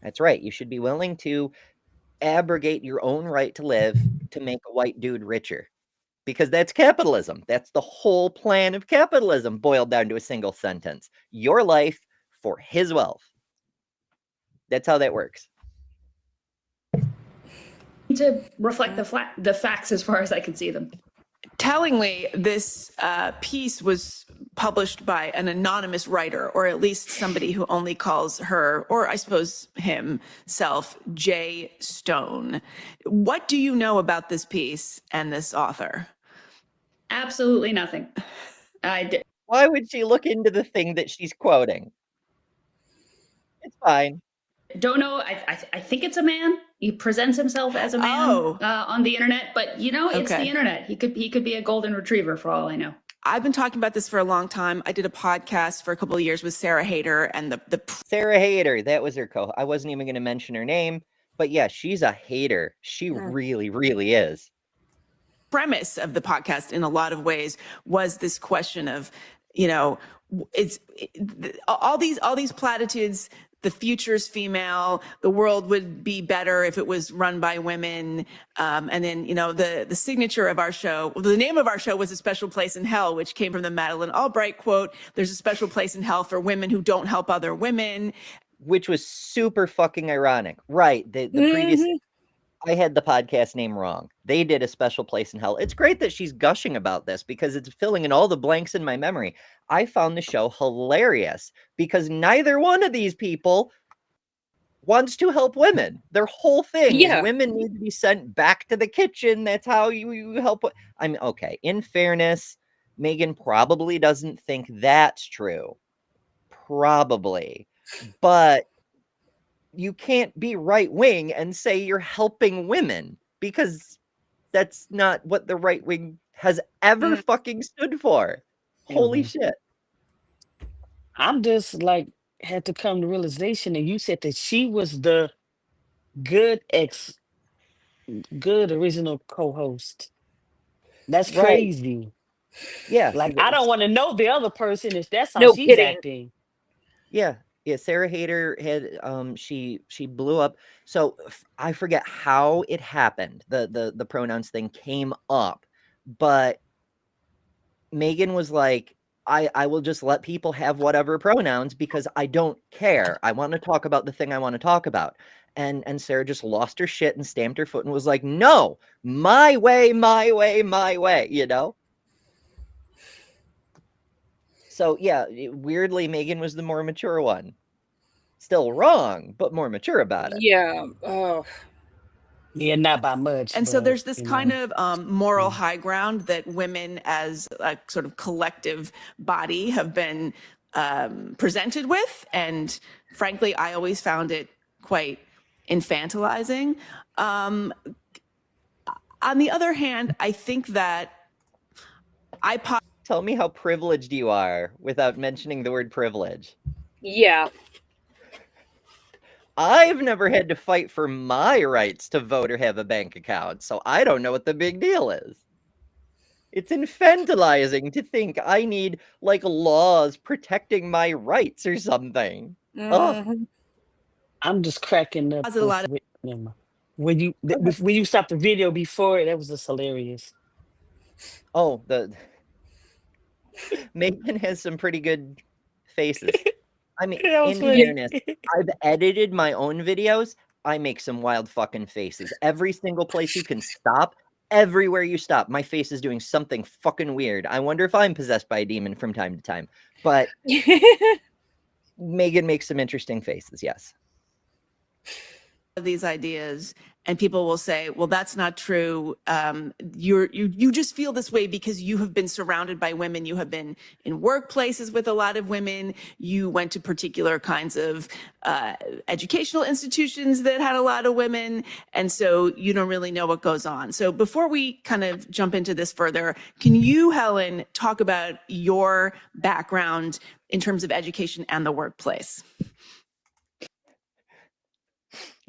That's right. You should be willing to abrogate your own right to live to make a white dude richer. Because that's capitalism. That's the whole plan of capitalism boiled down to a single sentence. Your life for his wealth. That's how that works. To reflect the facts as far as I can see them. Tellingly, this piece was published by an anonymous writer, or at least somebody who only calls her, or I suppose himself, J. Stone. What do you know about this piece and this author? Absolutely nothing. Why would she look into the thing that she's quoting? It's fine. Don't know. I think it's a man. He presents himself as a man on the internet, but you know, it's the internet. He could be a golden retriever for all I know. I've been talking about this for a long time. I did a podcast for a couple of years with Sarah Hayter, and the Sarah Hayter, that was her I wasn't even going to mention her name, but yeah, she's a hater. She really, really is. Premise of the podcast in a lot of ways was this question of, you know, all these platitudes. The future's female, the world would be better if it was run by women. And then, you know, the signature of our show, the name of our show was A Special Place in Hell, which came from the Madeleine Albright quote, there's a special place in hell for women who don't help other women. Which was super fucking ironic. Right. The previous, I had the podcast name wrong. They did A Special Place in Hell. It's great that she's gushing about this because it's filling in all the blanks in my memory. I found the show hilarious because neither one of these people wants to help women. Their whole thing is women need to be sent back to the kitchen. That's how you help. I mean, okay. In fairness, Megan probably doesn't think that's true. Probably. But you can't be right wing and say you're helping women because that's not what the right wing has ever fucking stood for. Holy shit. I'm just like had to come to realization, and you said that she was the good original co-host. That's crazy. Yeah. Like I don't want to know the other person if that's how No she's kidding. acting. Yeah. Yeah, Sarah Hayter had she blew up. So I forget how it happened. The pronouns thing came up, but Megan was like, I will just let people have whatever pronouns because I don't care. I want to talk about the thing I want to talk about. And Sarah just lost her shit and stamped her foot and was like, no, my way, my way, my way, you know? So yeah, weirdly, Megan was the more mature one. Still wrong, but more mature about it. Yeah. Oh. Yeah, not by much. And so there's this kind of moral high ground that women as a sort of collective body have been presented with. And frankly, I always found it quite infantilizing. On the other hand, I think that Tell me how privileged you are without mentioning the word privilege. Yeah. I've never had to fight for my rights to vote or have a bank account, so I don't know what the big deal is. It's infantilizing to think I need, like, laws protecting my rights or something. Ugh. I'm just cracking up. There's a lot of- When you stopped the video before, that was just hilarious. Oh, Megan has some pretty good faces. I mean, in fairness, I've edited my own videos. I make some wild fucking faces. Every single place you can stop, everywhere you stop, my face is doing something fucking weird. I wonder if I'm possessed by a demon from time to time. But Megan makes some interesting faces, yes. These ideas, and people will say, well, that's not true. You just feel this way because you have been surrounded by women. You have been in workplaces with a lot of women. You went to particular kinds of educational institutions that had a lot of women. And so you don't really know what goes on. So before we kind of jump into this further, can you, Helen, talk about your background in terms of education and the workplace?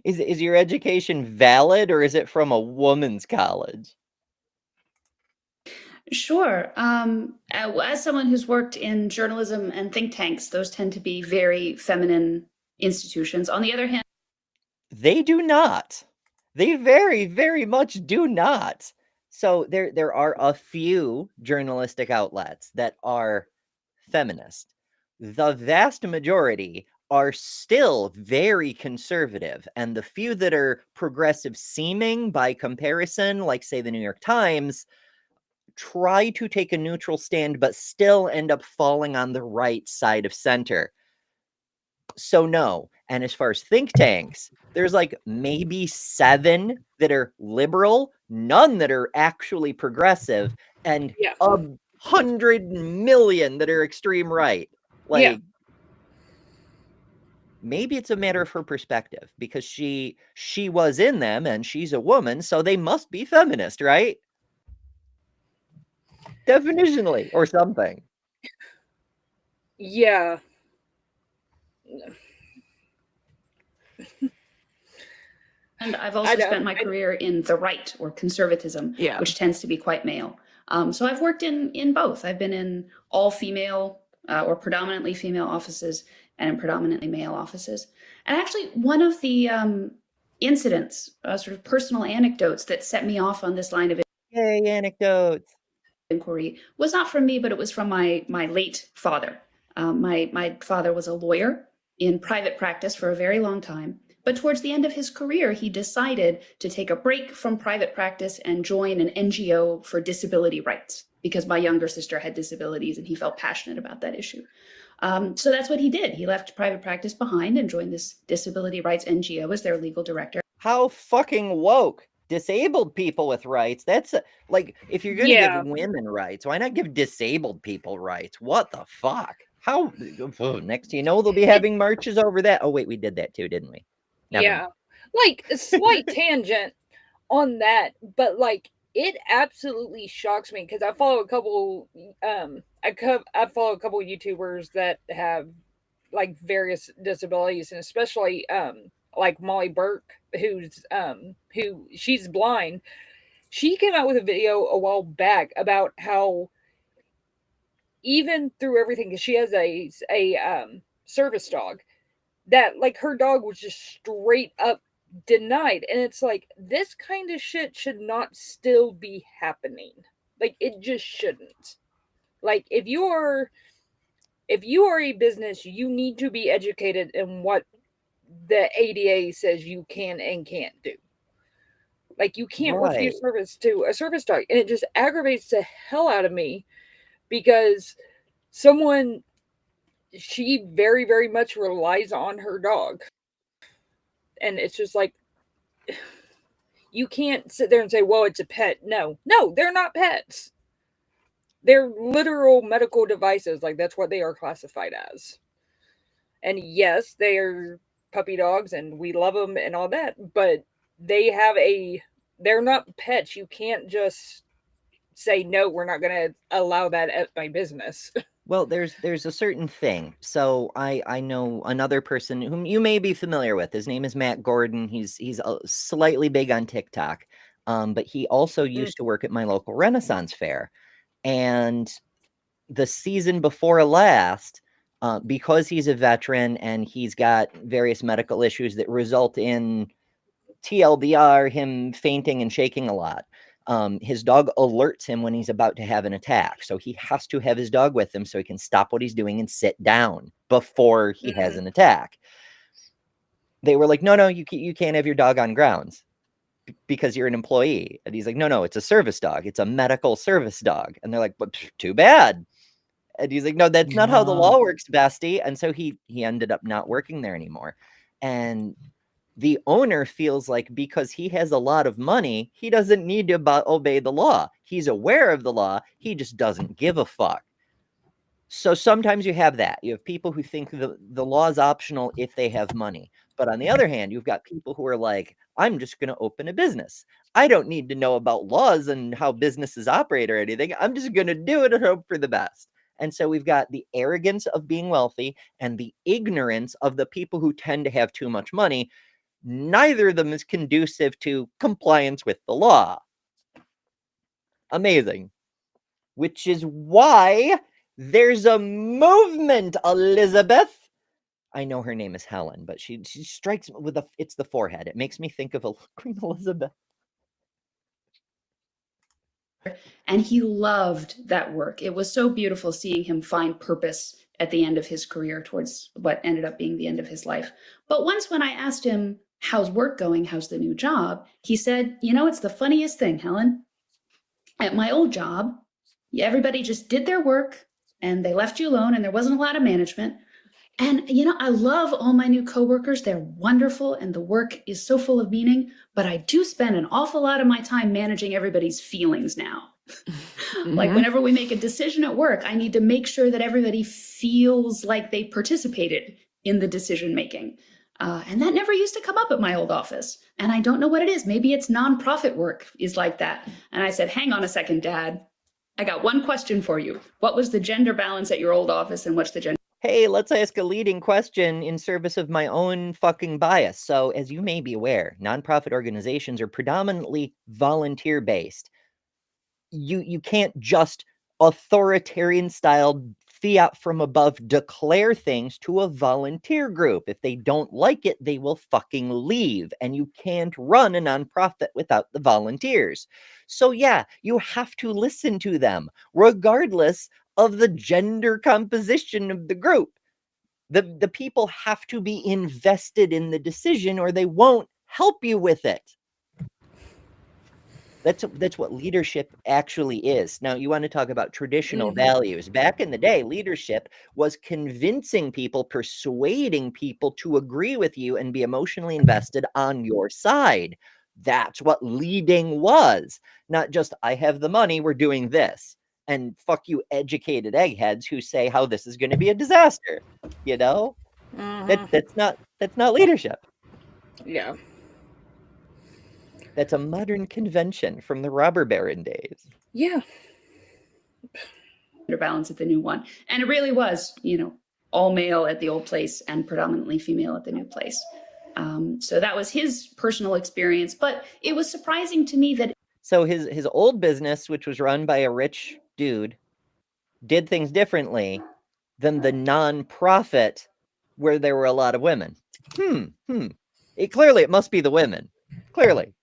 Is your education valid, or is it from a woman's college? Sure. As someone who's worked in journalism and think tanks, those tend to be very feminine institutions. On the other hand, they do not. They very, very much do not. So there are a few journalistic outlets that are feminist. The vast majority are still very conservative, and the few that are progressive seeming by comparison, like say the New York Times, try to take a neutral stand but still end up falling on the right side of center. So no. And as far as think tanks, there's like maybe 7 that are liberal, none that are actually progressive, and 100 million that are extreme right. Like, maybe it's a matter of her perspective, because she was in them and she's a woman, so they must be feminist, right? Definitionally, or something. Yeah. And I've also spent my career in the right, or conservatism, which tends to be quite male. So I've worked in both. I've been in all female or predominantly female offices and in predominantly male offices. And actually, one of the incidents, sort of personal anecdotes that set me off on this line of anecdotes inquiry was not from me, but it was from my late father. My father was a lawyer in private practice for a very long time. But towards the end of his career, he decided to take a break from private practice and join an NGO for disability rights, because my younger sister had disabilities and he felt passionate about that issue. So that's what he did. He left private practice behind and joined this disability rights NGO as their legal director. How fucking woke. Disabled people with rights. That's like, if you're going to give women rights, why not give disabled people rights? What the fuck? How? Next thing you know, they'll be having marches over that. Oh, wait, we did that too, didn't we? Never mind. Like a slight tangent on that, but like it absolutely shocks me because I follow a couple I follow a couple YouTubers that have like various disabilities, and especially like Molly Burke, who she's blind. She came out with a video a while back about how even through everything, because she has a service dog, that like her dog was just straight up denied. And it's like, this kind of shit should not still be happening. Like, it just shouldn't. Like, if you are a business, you need to be educated in what the ADA says you can and can't do. Like, you can't refuse service to a service dog. And it just aggravates the hell out of me because she very, very much relies on her dog. And it's just like, you can't sit there and say, well, it's a pet. No, they're not pets. They're literal medical devices. Like, that's what they are classified as. And yes, they are puppy dogs and we love them and all that, but they're not pets. You can't just say, no, we're not going to allow that at my business. Well, there's a certain thing. So I know another person whom you may be familiar with. His name is Matt Gordon. He's slightly big on TikTok, but he also used to work at my local Renaissance fair. And the season before last, because he's a veteran and he's got various medical issues that result in TLDR, him fainting and shaking a lot. His dog alerts him when he's about to have an attack. So he has to have his dog with him so he can stop what he's doing and sit down before he has an attack. They were like, no, you can't have your dog on grounds. because you're an employee. And he's like, no, it's a service dog. It's a medical service dog. And they're like, but too bad. And he's like, no, that's not how the law works, bestie. And so he ended up not working there anymore. And the owner feels like because he has a lot of money, he doesn't need to obey the law. He's aware of the law. He just doesn't give a fuck. So sometimes you have that. You have people who think the law is optional if they have money. But on the other hand, you've got people who are like, I'm just going to open a business. I don't need to know about laws and how businesses operate or anything. I'm just going to do it and hope for the best. And so we've got the arrogance of being wealthy and the ignorance of the people who tend to have too much money. Neither of them is conducive to compliance with the law. Amazing. Which is why there's a movement, Elizabeth. I know her name is Helen, but she strikes me with it's the forehead. It makes me think of Queen Elizabeth. And he loved that work. It was so beautiful seeing him find purpose at the end of his career towards what ended up being the end of his life. But once when I asked him, how's work going? How's the new job? He said, it's the funniest thing, Helen. At my old job, everybody just did their work and they left you alone and there wasn't a lot of management. And, I love all my new coworkers. They're wonderful and the work is so full of meaning, but I do spend an awful lot of my time managing everybody's feelings now. Like whenever we make a decision at work, I need to make sure that everybody feels like they participated in the decision making. And that never used to come up at my old office. And I don't know what it is. Maybe it's nonprofit work is like that. And I said, hang on a second, Dad. I got one question for you. What was the gender balance at your old office and what's the gender? Hey, let's ask a leading question in service of my own fucking bias. So as you may be aware, nonprofit organizations are predominantly volunteer-based. You can't just authoritarian-style fiat from above declare things to a volunteer group. If they don't like it, they will fucking leave. And you can't run a nonprofit without the volunteers. So yeah, you have to listen to them, regardless of the gender composition of the group. The people have to be invested in the decision or they won't help you with it. That's what leadership actually is. Now, you want to talk about traditional values. Back in the day, leadership was convincing people, persuading people to agree with you and be emotionally invested on your side. That's what leading was. Not just, I have the money, we're doing this. And fuck you educated eggheads who say how this is going to be a disaster. That's not leadership. Yeah. That's a modern convention from the robber baron days. Yeah. Balance at the new one. And it really was, all male at the old place and predominantly female at the new place. So that was his personal experience, but it was surprising to me that. So his old business, which was run by a rich dude, did things differently than the non-profit where there were a lot of women. It must be the women. Clearly.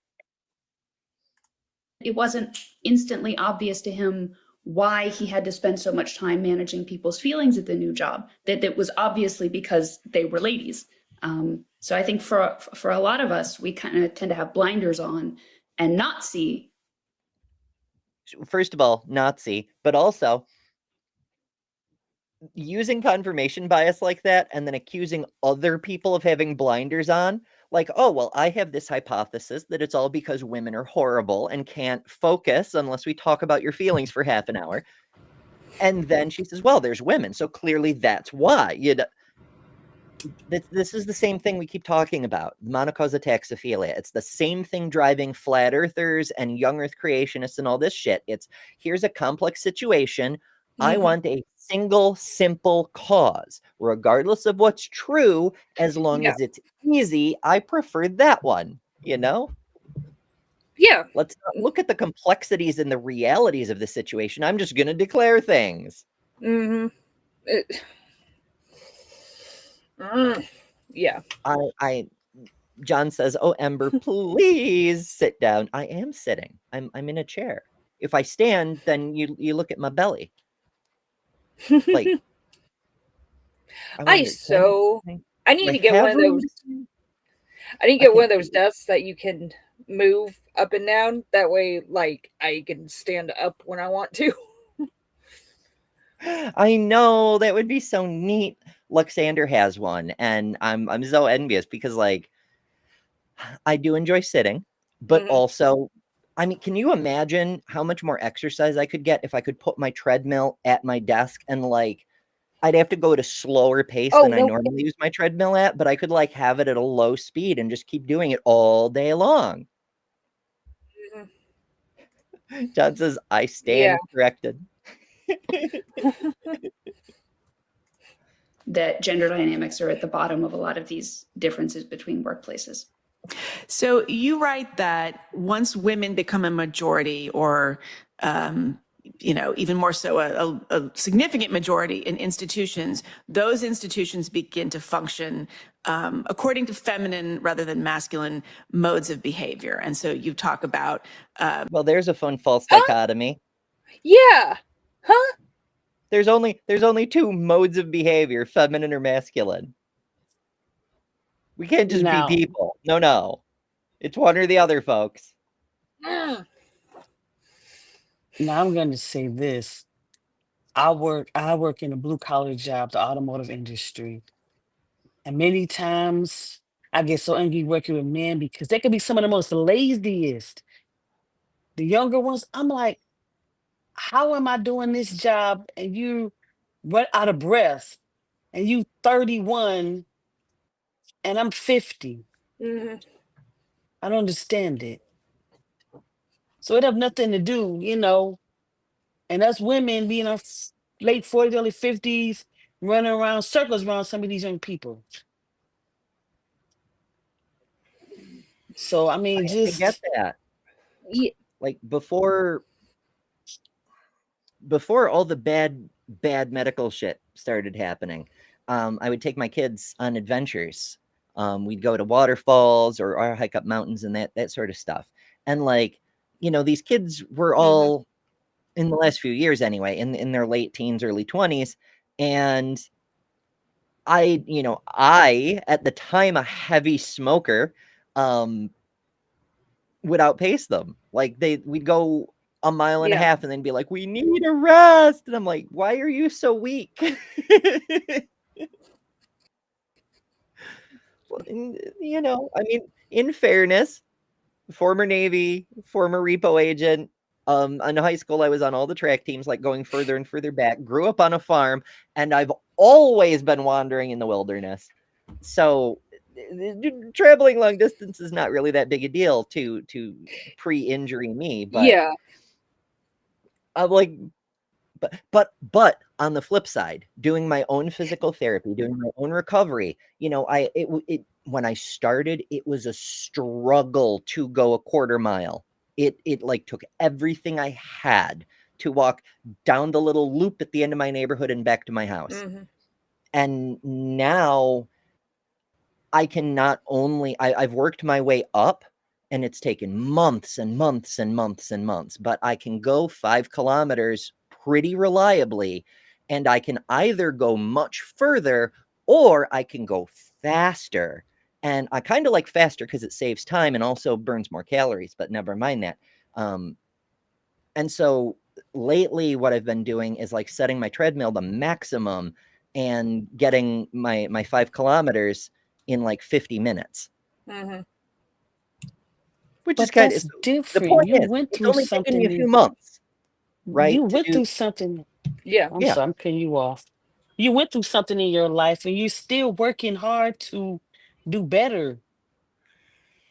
It wasn't instantly obvious to him why he had to spend so much time managing people's feelings at the new job. That it was obviously because they were ladies. So I think for a lot of us, we kind of tend to have blinders on and not see. First of all, not see, but also using confirmation bias like that and then accusing other people of having blinders on. Like, oh, well, I have this hypothesis that it's all because women are horrible and can't focus unless we talk about your feelings for half an hour. And then she says, well, there's women. So clearly that's why. This is the same thing we keep talking about. Monocausa taxophilia. It's the same thing driving flat earthers and young earth creationists and all this shit. It's here's a complex situation. I want a single, simple cause, regardless of what's true, as long as it's easy. I prefer that one, Yeah. Let's not look at the complexities and the realities of the situation. I'm just going to declare things. Yeah. John says, oh, Ember, please sit down. I am sitting. I'm in a chair. If I stand, then you look at my belly. Like, I need to get one of those. I need to get one of those desks that you can move up and down. That way, like, I can stand up when I want to. I know, that would be so neat. Luxander has one, and I'm so envious because, like, I do enjoy sitting, but also, I mean, can you imagine how much more exercise I could get if I could put my treadmill at my desk and, like, I'd have to go at a slower pace Oh, than I no. normally use my treadmill at, but I could, like, have it at a low speed and just keep doing it all day long. John says, I stand corrected. That gender dynamics are at the bottom of a lot of these differences between workplaces. So you write that once women become a majority, or even more so a significant majority in institutions, those institutions begin to function according to feminine rather than masculine modes of behavior. And so you talk about well, there's a fun false dichotomy. Yeah. Huh? There's only two modes of behavior, feminine or masculine. We can't just be people. No. It's one or the other, folks. Now I'm going to say this. I work in a blue collar job, the automotive industry. And many times I get so angry working with men because they can be some of the most laziest. The younger ones, I'm like, how am I doing this job and you run out of breath and you 31 and I'm 50? Mm-hmm. I don't understand it. So it have nothing to do, and us women being our late 40s, early 50s, running around circles around some of these young people. So I mean, I get that. Like before all the bad medical shit started happening, I would take my kids on adventures. We'd go to waterfalls or hike up mountains and that sort of stuff. And like, these kids were all in the last few years anyway, in their late teens, early 20s. And I at the time a heavy smoker, would outpace them. Like we'd go a mile and a half and then be like, we need a rest. And I'm like, why are you so weak? I mean, in fairness, former Navy, former repo agent, in high school, I was on all the track teams, like going further and further back, grew up on a farm, and I've always been wandering in the wilderness. So traveling long distance is not really that big a deal to pre-injury me, but I'm like, but on the flip side, doing my own physical therapy, doing my own recovery, when I started, it was a struggle to go a quarter mile. It like took everything I had to walk down the little loop at the end of my neighborhood and back to my house. And now I can not only, I've worked my way up, and it's taken months and months and months and months, but I can go 5 kilometers pretty reliably, and I can either go much further or I can go faster. And I kind of like faster because it saves time and also burns more calories, but never mind that. And so lately what I've been doing is like setting my treadmill the maximum and getting my 5 kilometers in like 50 minutes. Which But is kind that's of different. the point You is, went it's through only taken me a few something. months, right? You went through something. I'm Yeah. sorry, I'm cutting you off. You went through something in your life and you're still working hard to do better.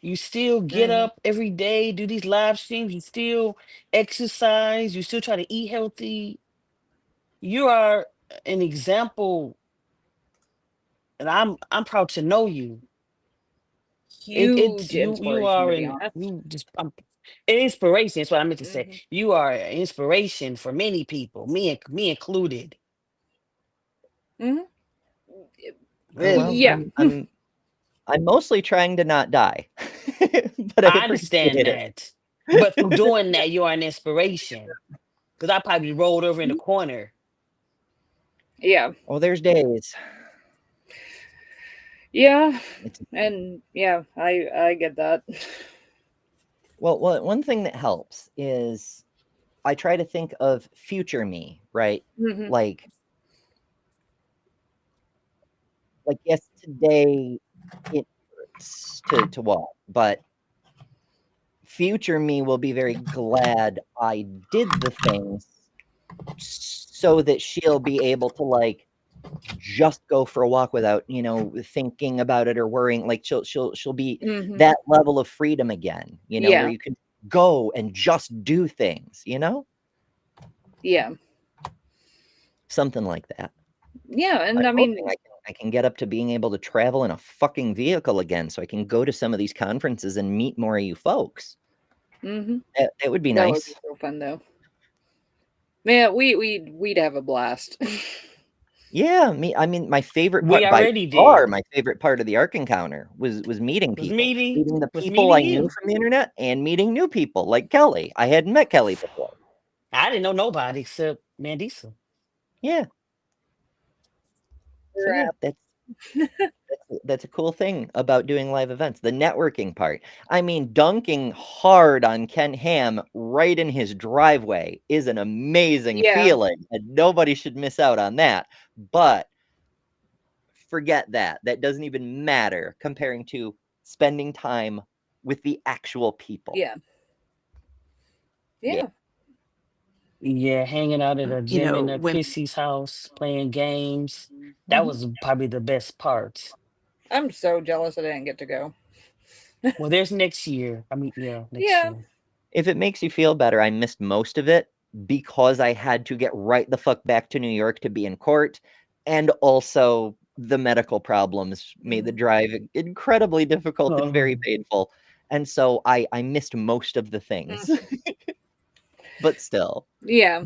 You still get up every day, do these live streams, you still exercise, you still try to eat healthy. You are an example, and I'm proud to know you. It's Huge you inspiration, are to be an honest. inspiration. That's what I meant to say. You are an inspiration for many people, me included. Oh, well, Really. I'm mostly trying to not die, but I I appreciate understand it. that. But through doing that, you are an inspiration. Because I probably rolled over in the corner. Yeah. Oh, there's days. Yeah. And yeah, I get that. Well, one thing that helps is I try to think of future me, right? Mhm. Like yes, today it hurts to walk, but future me will be very glad I did the things so that she'll be able to like just go for a walk without, thinking about it or worrying. Like she'll be Mhm. that level of freedom again, where Yeah. you can go and just do things, Yeah. something like that. Yeah, and I'm I mean, hoping I can get up to being able to travel in a fucking vehicle again so I can go to some of these conferences and meet more of you folks. mhm. That would be That would be nice. so fun though. Man, we'd have a blast. Yeah, I mean, my favorite We part by already far, did. my favorite part of the Ark Encounter was meeting Was people, meeting meeting the was people I meeting knew you. from the internet and meeting new people like Kelly. I hadn't met Kelly before. I didn't know nobody except Mandisa. Yeah. So yeah, Crap. that's a cool thing about doing live events, the networking part. I mean, dunking hard on Ken Ham right in his driveway is an amazing Yeah. feeling, and nobody should miss out on that. But forget that. That doesn't even matter comparing to spending time with the actual people. Yeah. Yeah. Yeah, hanging out at a You gym know, in a when Chrissy's house, playing games. That Mhm. was probably the best part. I'm so jealous I didn't get to go. Well, there's next year. I mean, yeah, next Yeah. year. If it makes you feel better, I missed most of it because I had to get right the fuck back to New York to be in court, and also the medical problems made the drive incredibly difficult and very painful. And so I missed most of the things. But still. Yeah.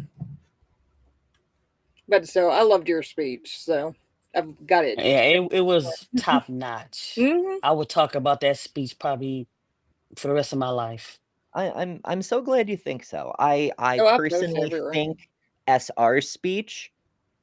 But so I loved your speech, so I've got it. Yeah, it was top notch. Mhm. I would talk about that speech probably for the rest of my life. I'm so glad you think so. I Oh, I post personally everywhere. think SR's speech,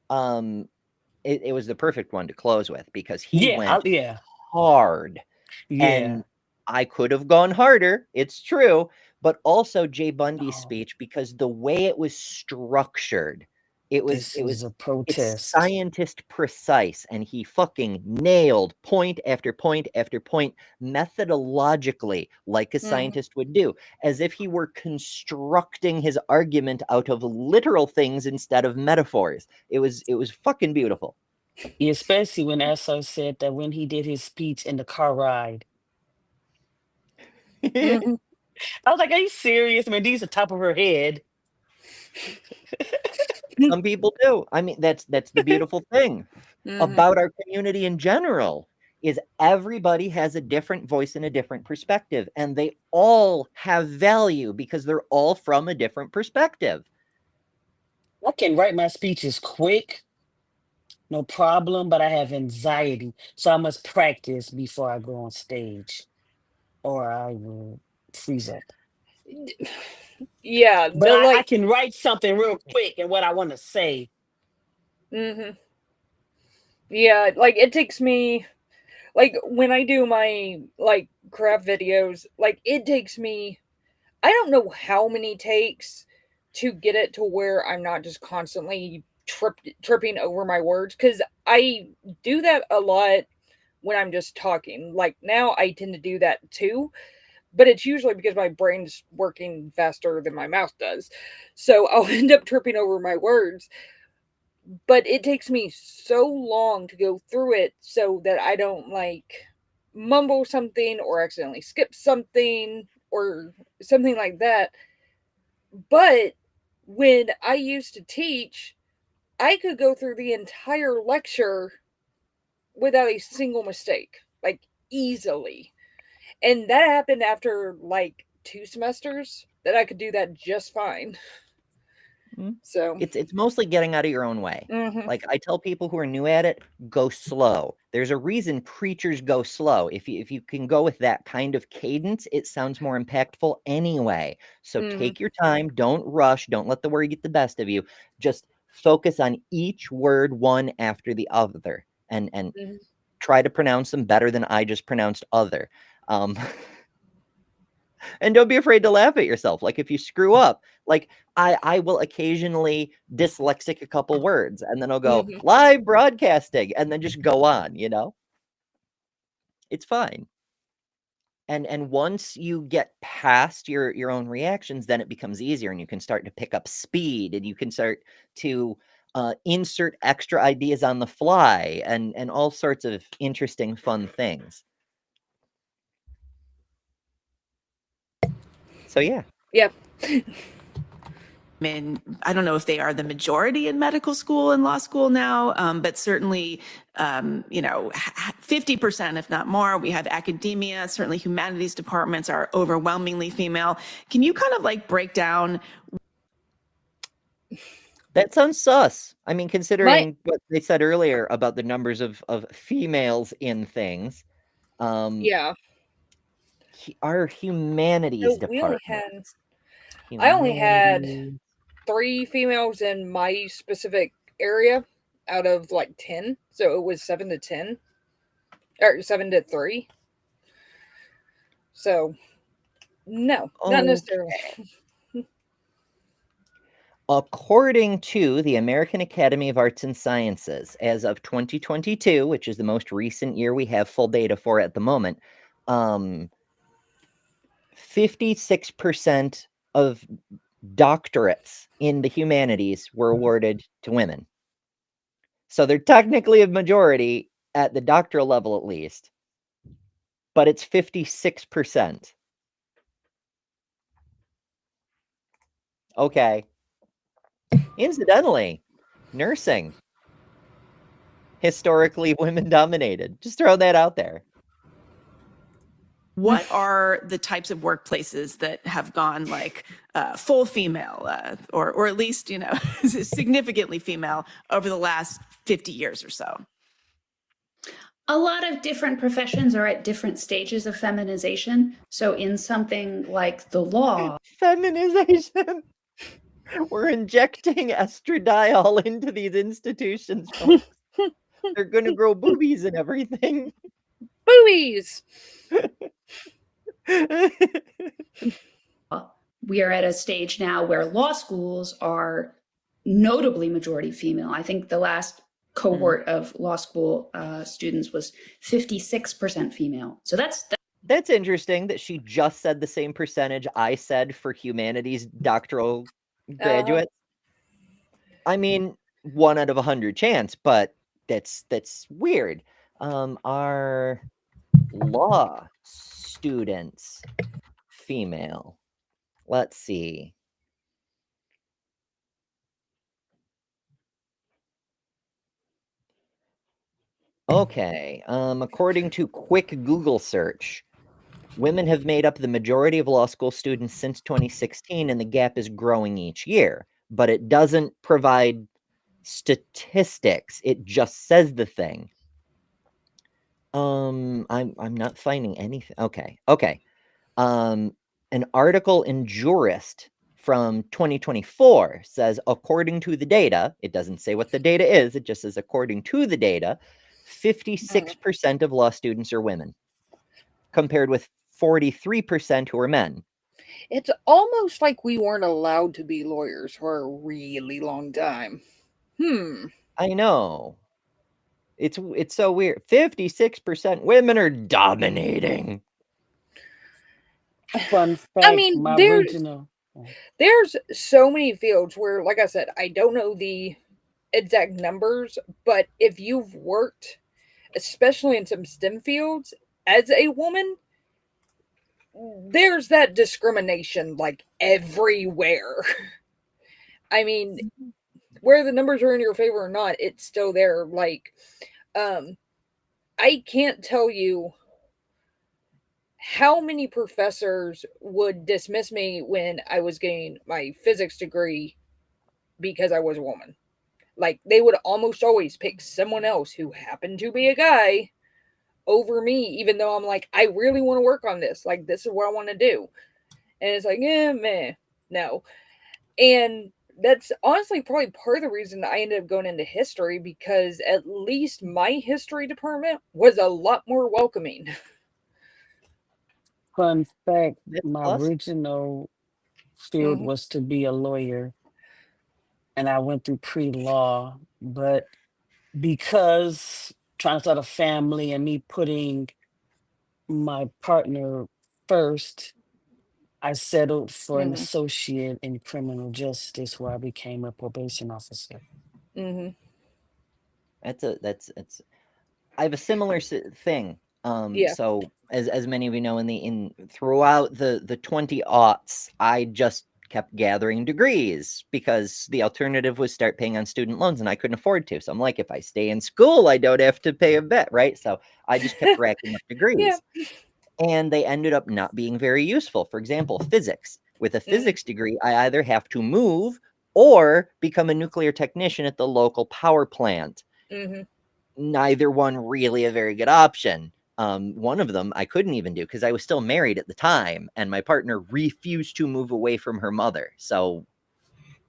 it was the perfect one to close with because he went Yeah. hard. Yeah. And I could have gone harder, it's true, but also Jay Bundy's Oh, speech because the way it was structured, this is a it's protest. scientist precise, and he fucking nailed point after point after point methodologically like a Mhm. scientist would do, as if he were constructing his argument out of literal things instead of metaphors. It was fucking beautiful. Especially when SR said that when he did his speech in the car ride. Mhm. I was like, are you serious? Mandy's the top of her head. Some people do. I mean, that's the beautiful thing Mhm. about our community in general is everybody has a different voice and a different perspective, and they all have value because they're all from a different perspective. I can write my speeches quick, no problem, but I have anxiety. So I must practice before I go on stage, or I will freeze up. Yeah, But no, I like, can write something real quick and what I want to say. mhm. Yeah, like it takes me, like when I do my like craft videos, like it takes me, I don't know how many takes to get it to where I'm not just constantly tripping over my words, because I do that a lot when I'm just talking. Like now I tend to do that too, but it's usually because my brain's working faster than my mouth does. So I'll end up tripping over my words. But it takes me so long to go through it so that I don't like mumble something or accidentally skip something or something like that. But when I used to teach, I could go through the entire lecture without a single mistake, like easily. And that happened after like 2 semesters that I could do that just fine. So It's mostly getting out of your own way. Mhm. Like I tell people who are new at it, go slow. There's a reason preachers go slow. If you can go with that kind of cadence, it sounds more impactful anyway. So Mhm. take your time, don't rush, don't let the word get the best of you. Just focus on each word one after the other and Mhm. try to pronounce them better than I just pronounced other. And don't be afraid to laugh at yourself. Like if you screw up, like I will occasionally dyslexic a couple words and then I'll go live broadcasting and then just go on, you know? It's fine. And once you get past your own reactions, then it becomes easier and you can start to pick up speed and you can start to insert extra ideas on the fly and all sorts of interesting, fun things. So yeah. Yeah. I don't know if they are the majority in medical school and law school now, but certainly, 50%, if not more. We have academia, certainly humanities departments are overwhelmingly female. Can you kind of like break down? That sounds sus. I mean, considering what they said earlier about the numbers of females in things. Yeah. Our humanities department. I only had 3 females in my specific area out of like 10. So it was 7 to 10 or 7 to 3. So no, not necessarily. According to the American Academy of Arts and Sciences, as of 2022, which is the most recent year we have full data for at the moment, 56% of doctorates in the humanities were awarded to women. So they're technically a majority at the doctoral level, at least, but it's 56%. Okay. Incidentally, nursing, historically women dominated. Just throw that out there. What are the types of workplaces that have gone like full female or at least, significantly female over the last 50 years or so? A lot of different professions are at different stages of feminization. So in something like the law. Feminization. We're injecting estradiol into these institutions. They're going to grow boobies and everything. Boobies! We are at a stage now where law schools are notably majority female. I think the last cohort of law school students was 56% female. So that's interesting that she just said the same percentage I said for humanities doctoral graduates. I mean, 1 out of 100 chance, but that's weird. Are law students female? Let's see. Okay. According to quick Google search, women have made up the majority of law school students since 2016, and the gap is growing each year. But it doesn't provide statistics. It just says the thing. I'm not finding anything. Okay. An article in Jurist from 2024 says, according to the data, it doesn't say what the data is, it just says according to the data, 56% of law students are women, compared with 43% who are men. It's almost like we weren't allowed to be lawyers for a really long time. I know. It's so weird. 56% women are dominating. Fun fact, I mean, there's so many fields where, like I said, I don't know the exact numbers, but if you've worked, especially in some STEM fields, as a woman, there's that discrimination like everywhere. I mean, where the numbers are in your favor or not, it's still there. Like, I can't tell you how many professors would dismiss me when I was getting my physics degree because I was a woman. Like, they would almost always pick someone else who happened to be a guy over me, even though I'm like, I really want to work on this. Like, this is what I want to do. And it's like, no. And that's honestly probably part of the reason I ended up going into history, because at least my history department was a lot more welcoming. Fun fact, That's my awesome. original field Mhm. was to be a lawyer, and I went through pre-law, but because trying to start a family and me putting my partner first, I settled for an Mhm. associate in criminal justice where I became a probation officer. Mhm. That's I have a similar thing. Yeah. So as many of you know, in throughout the 20 aughts, I just kept gathering degrees because the alternative was start paying on student loans, and I couldn't afford to. So I'm like, if I stay in school, I don't have to pay a bet, right? So I just kept racking up Yeah. degrees, and they ended up not being very useful. For example, physics. With a Mhm. physics degree, I either have to move or become a nuclear technician at the local power plant. Mhm. Neither one really a very good option. One of them I couldn't even do because I was still married at the time, and my partner refused to move away from her mother. So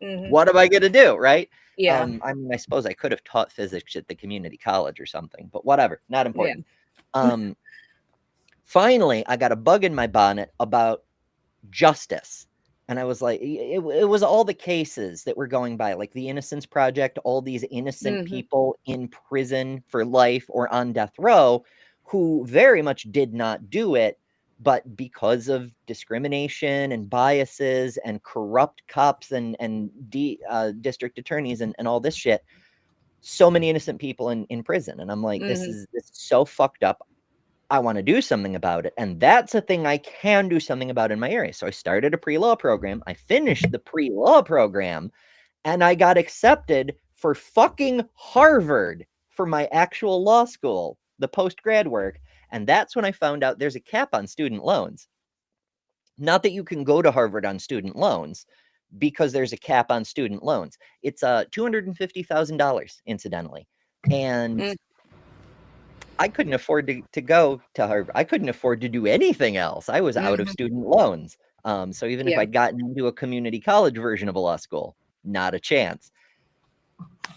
Mhm. what am I going to do, right? Yeah. I mean, I suppose I could have taught physics at the community college or something, but whatever, not Yeah. important. Finally, I got a bug in my bonnet about justice. And I was like, it was all the cases that were going by, like the Innocence Project, all these innocent Mhm. people in prison for life or on death row who very much did not do it, but because of discrimination and biases and corrupt cops and district attorneys and all this shit, so many innocent people in prison. And I'm like, this Mhm. is so fucked up. I want to do something about it. And that's a thing I can do something about in my area. So I started a pre-law program. I finished the pre-law program, and I got accepted for fucking Harvard for my actual law school, the post-grad work. And that's when I found out there's a cap on student loans. Not that you can go to Harvard on student loans, because there's a cap on student loans. It's $250,000, incidentally. And Mm. I couldn't afford to go to Harvard. I couldn't afford to do anything else. I was out of Mhm. student loans. So even if Yeah. I'd gotten into a community college version of a law school, not a chance.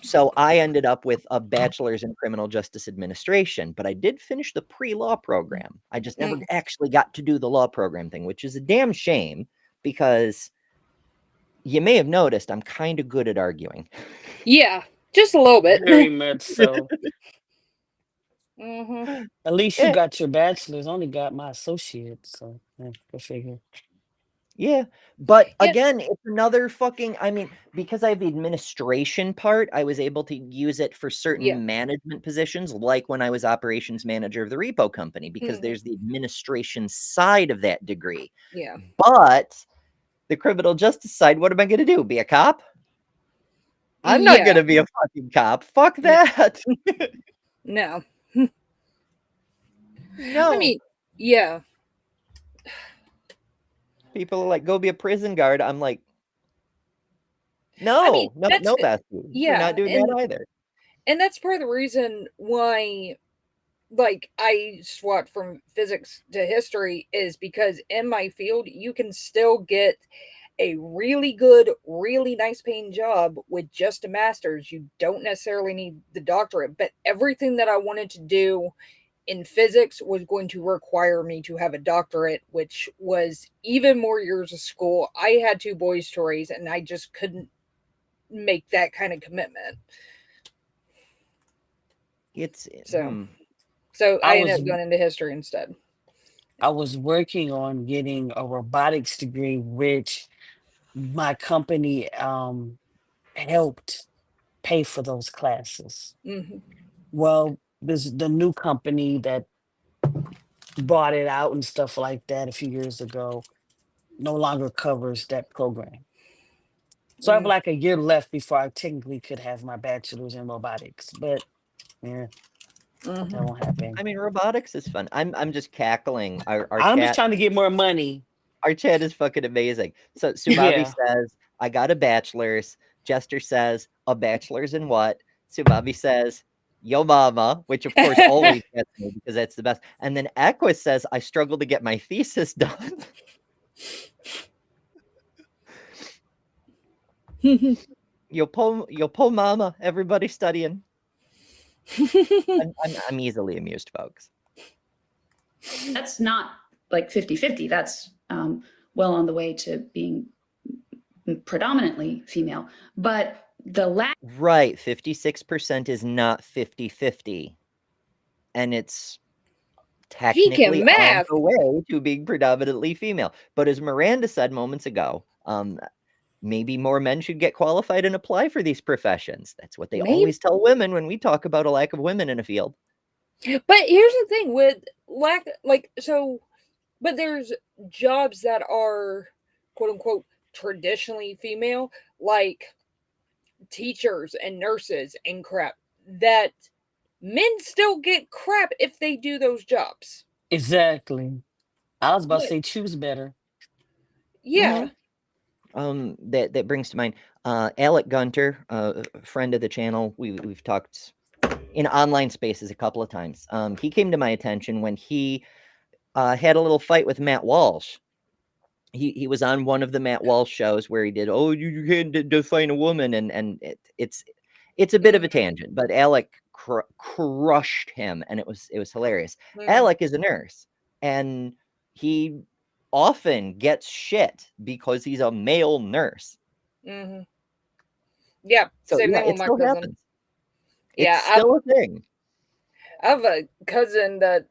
So I ended up with a bachelor's in criminal justice administration, but I did finish the pre-law program. I just never Mm. actually got to do the law program thing, which is a damn shame because you may have noticed I'm kind of good at arguing. Yeah. Just a little bit. Very much so. Mhm. At least you Yeah. got your bachelor's. I only got my associates, so yeah, go figure. Yeah, but Yeah. again, it's another fucking, I mean, because I have the administration part, I was able to use it for Yeah. certain management positions, like when I was operations manager of the repo company, because Mhm. there's the administration side of that degree. Yeah. But the criminal justice side, what am I going to do? Be a cop? I'm not going Yeah. to be a fucking cop. Fuck No. that. No. No. I mean, yeah. People are like, go be a prison guard. I'm like, I mean, no, that's Bessie. We're yeah, not doing that either. and that's part of the reason why, like, I swapped from physics to history is because in my field you can still get a really good, really nice paying job with just a master's. You don't necessarily need the doctorate, but everything that I wanted to do in physics was going to require me to have a doctorate, which was even more years of school. I had 2 boys to raise, and I just couldn't make that kind of commitment. It's, So I I ended was up going into history instead. I was working on getting a robotics degree, which my company helped pay for those classes. Mhm. Well, there's the new company that bought it out and stuff like that a few years ago no longer covers that program. So I have Mm. like a year left before I technically could have my bachelor's in robotics, but yeah, that won't happen. I mean, robotics is fun. I'm just cackling. Our I'm just chat trying to get more money. our chat is fucking amazing. So Subavi Yeah. says, I got a bachelor's. Jester says, a bachelor's in what? Subavi says, yo mama, which of course always gets me because that's the best. And then Equus says, I struggle to get my thesis done. Yo po mama, everybody studying. I'm easily amused, folks. That's not like 50-50. That's well on the way to being predominantly female. But the lack. Right. 56% is not 50-50. And it's He can technically on math. the way to being predominantly female. But as Miranda said moments ago, maybe more men should get qualified and apply for these professions. That's what they always tell women when we talk about a lack of women in a field. But here's the thing with lack, like, so, but there's jobs that are quote unquote traditionally female, like teachers and nurses and crap, that men still get crap if they do those jobs. Exactly. I was about to But- say choose better. Yeah. That brings to mind Alec Gunter, a friend of the channel. We've talked in online spaces a couple of times. He came to my attention when he had a little fight with Matt Walsh. He was on one of the Matt Walsh shows where he did, oh, you can't define a woman, and it's a bit of a tangent, but Alec crushed him, and it was hilarious. Alec is a nurse, and he often gets shit because he's a male nurse. Mm-hmm. Yeah. So Same yeah, thing it with my still cousin. happens. Yeah, It's still a thing. I have a cousin that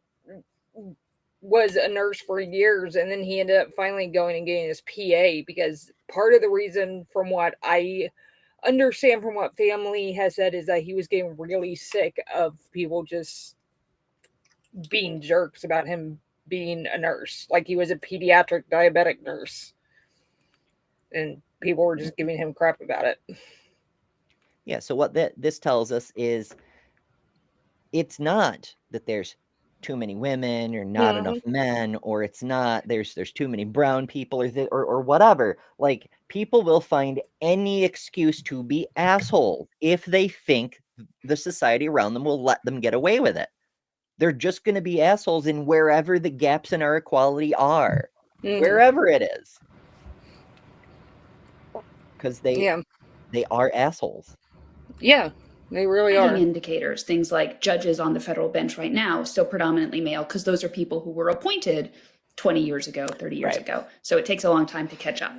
was a nurse for years, and then he ended up finally going and getting his PA, because part of the reason, from what I understand from what family has said, is that he was getting really sick of people just being jerks about him being a nurse. Like, he was a pediatric diabetic nurse, and people were just giving him crap about it. Yeah, so what this tells us is it's not that there's too many women or not enough men, or it's not there's too many brown people or whatever. Like, people will find any excuse to be assholes if they think the society around them will let them get away with it. They're just going to be assholes in wherever the gaps in our equality are, wherever it is, because they are assholes. Yeah, they really are. Indicators, things like judges on the federal bench right now, still predominantly male, because those are people who were appointed 20 years ago, 30 years ago. So it takes a long time to catch up.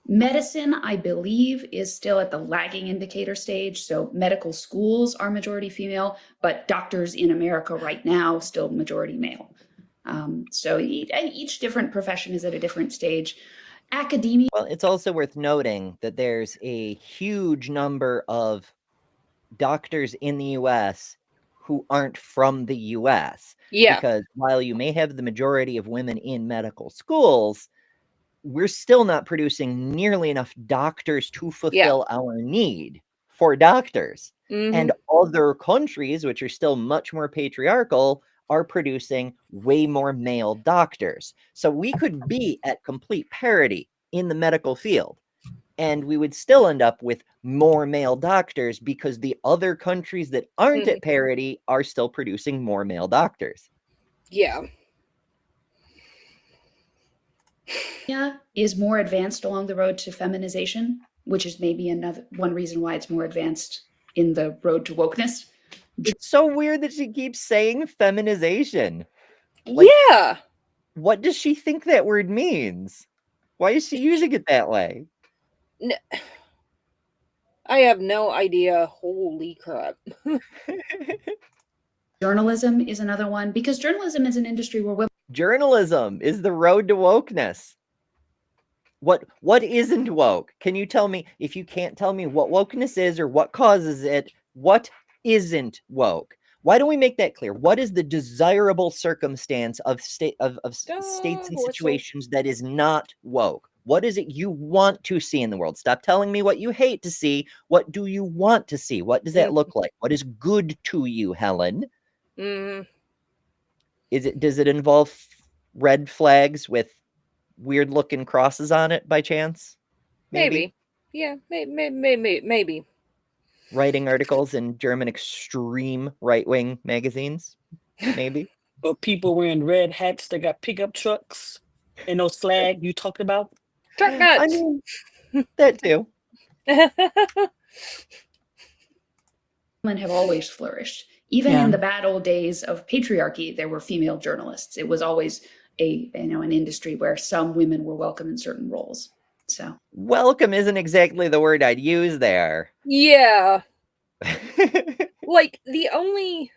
Medicine, I believe, is still at the lagging indicator stage. So medical schools are majority female, but doctors in America right now still majority male. So each different profession is at a different stage. Academia. Well, it's also worth noting that there's a huge number of doctors in the US who aren't from the US. Yeah. Because while you may have the majority of women in medical schools, we're still not producing nearly enough doctors to fulfill our need for doctors. And other countries, which are still much more patriarchal, are producing way more male doctors. So we could be at complete parity in the medical field, and we would still end up with more male doctors because the other countries that aren't at parity are still producing more male doctors. Yeah. Is more advanced along the road to feminization, which is maybe one reason why it's more advanced in the road to wokeness. It's so weird that she keeps saying feminization. Like, yeah. What does she think that word means? Why is she using it that way? I have no idea. Holy crap. Journalism is another one, because journalism is an industry where women. Journalism is the road to wokeness. What isn't woke? Can you tell me? If you can't tell me what wokeness is or what causes it, what isn't woke? Why don't we make that clear? What is the desirable circumstance of states and situations that is not woke? What is it you want to see in the world? Stop telling me what you hate to see. What do you want to see? What does that look like? What is good to you, Helen? Does it involve red flags with weird looking crosses on it by chance? Maybe. Yeah, maybe. Writing articles in German extreme right-wing magazines? Maybe. Or people wearing red hats that got pickup trucks and those flag you talked about? Truck nuts. I mean, that too. Women have always flourished. Even in the bad old days of patriarchy, there were female journalists. It was always an industry where some women were welcome in certain roles. So welcome isn't exactly the word I'd use there. Yeah. Like the only,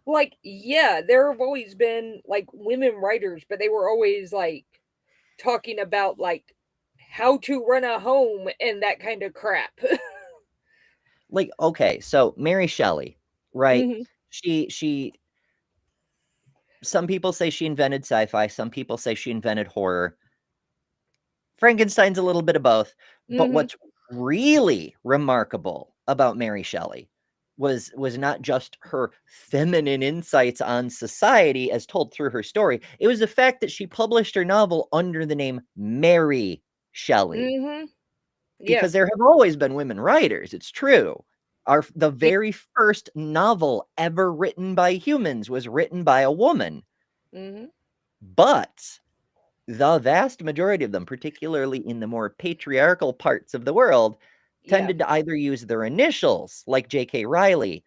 like, yeah, there have always been like women writers, but they were always like talking about like how to run a home and that kind of crap. Like, okay, so Mary Shelley, right? Mhm. She some people say she invented sci-fi, some people say she invented horror. Frankenstein's a little bit of both, but Mhm. what's really remarkable about Mary Shelley was not just her feminine insights on society as told through her story. It was the fact that she published her novel under the name Mary Shelley. Mhm. Yeah. Because there have always been women writers, it's true. The Yeah. very first novel ever written by humans was written by a woman. Mhm. But the vast majority of them, particularly in the more patriarchal parts of the world, Yeah. tended to either use their initials, like J.K. Rowling,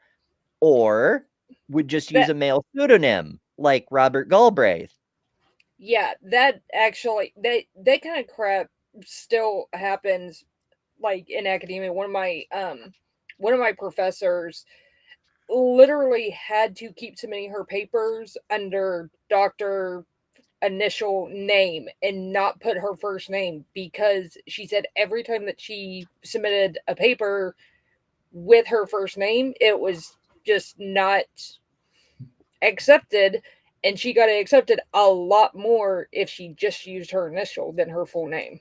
or would just use That a male pseudonym, like Robert Galbraith. Yeah, that actually that kind of crap still happens like in academia. One of my professors literally had to keep submitting her papers under doctor initial name and not put her first name because she said every time that she submitted a paper with her first name, it was just not accepted, and she got it accepted a lot more if she just used her initial than her full name.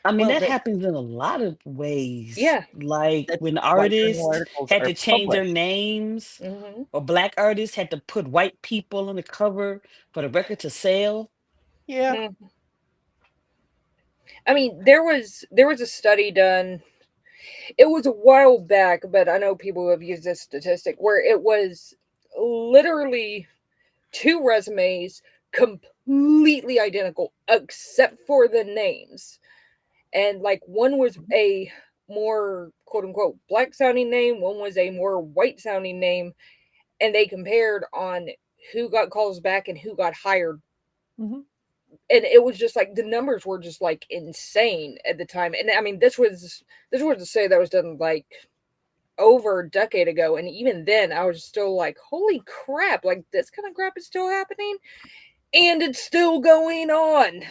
I mean, Well, that happens in a lot of ways. Yeah. Like that's when why journal artists articles had are to change their published. names, Mhm. or black artists had to put white people on the cover for the record to sell. Yeah. Mm. I mean, there was a study done. It was a while back, but I know people have used this statistic where it was literally two resumes completely identical except for the names. And like one was a more quote unquote black sounding name, one was a more white sounding name, and they compared on who got calls back and who got hired. Mhm. And it was just like the numbers were just like insane at the time. And I mean, this was to say that was done like over a decade ago, and even then I was still like, holy crap, like this kind of crap is still happening and it's still going on.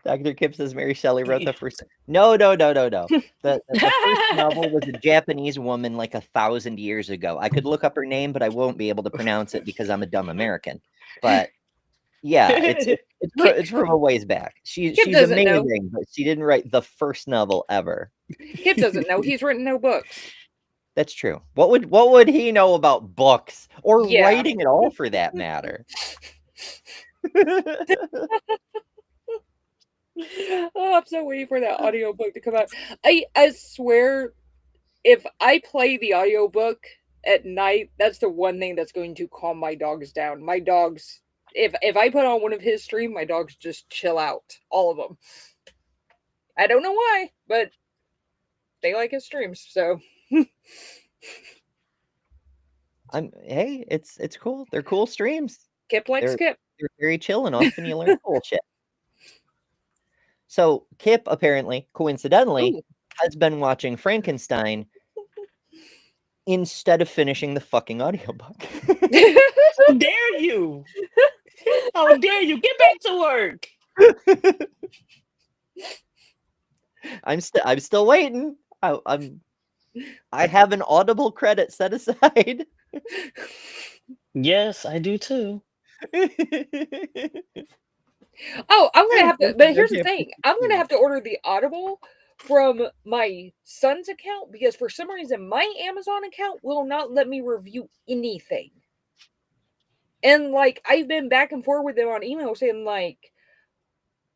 Dr. Kip says Mary Shelley wrote the first. No. The first novel was a Japanese woman like 1,000 years ago. I could look up her name, but I won't be able to pronounce it because I'm a dumb American. But yeah, it's from a ways back. She's doesn't know. amazing, but she didn't write the first novel ever. Kip doesn't know. He's written no books. That's true. What would he know about books or Yeah. writing at all, for that matter? Oh, I'm so waiting for that audiobook to come out. I swear, if I play the audiobook at night, that's the one thing that's going to calm my dogs down. My dogs, if I put on one of his stream, my dogs just chill out. All of them. I don't know why, but they like his streams, so Hey, it's cool. They're cool streams. Kip likes Kip. They're very chill and often you learn cool shit. So Kip apparently, coincidentally, Ooh. has been watching Frankenstein instead of finishing the fucking audiobook. How dare you? How dare you? Get back to work. I'm still waiting. I have an Audible credit set aside. Yes, I do too. Oh, I'm gonna have to. But here's the thing: I'm gonna have to order the Audible from my son's account because for some reason my Amazon account will not let me review anything. And like I've been back and forth with them on email saying like,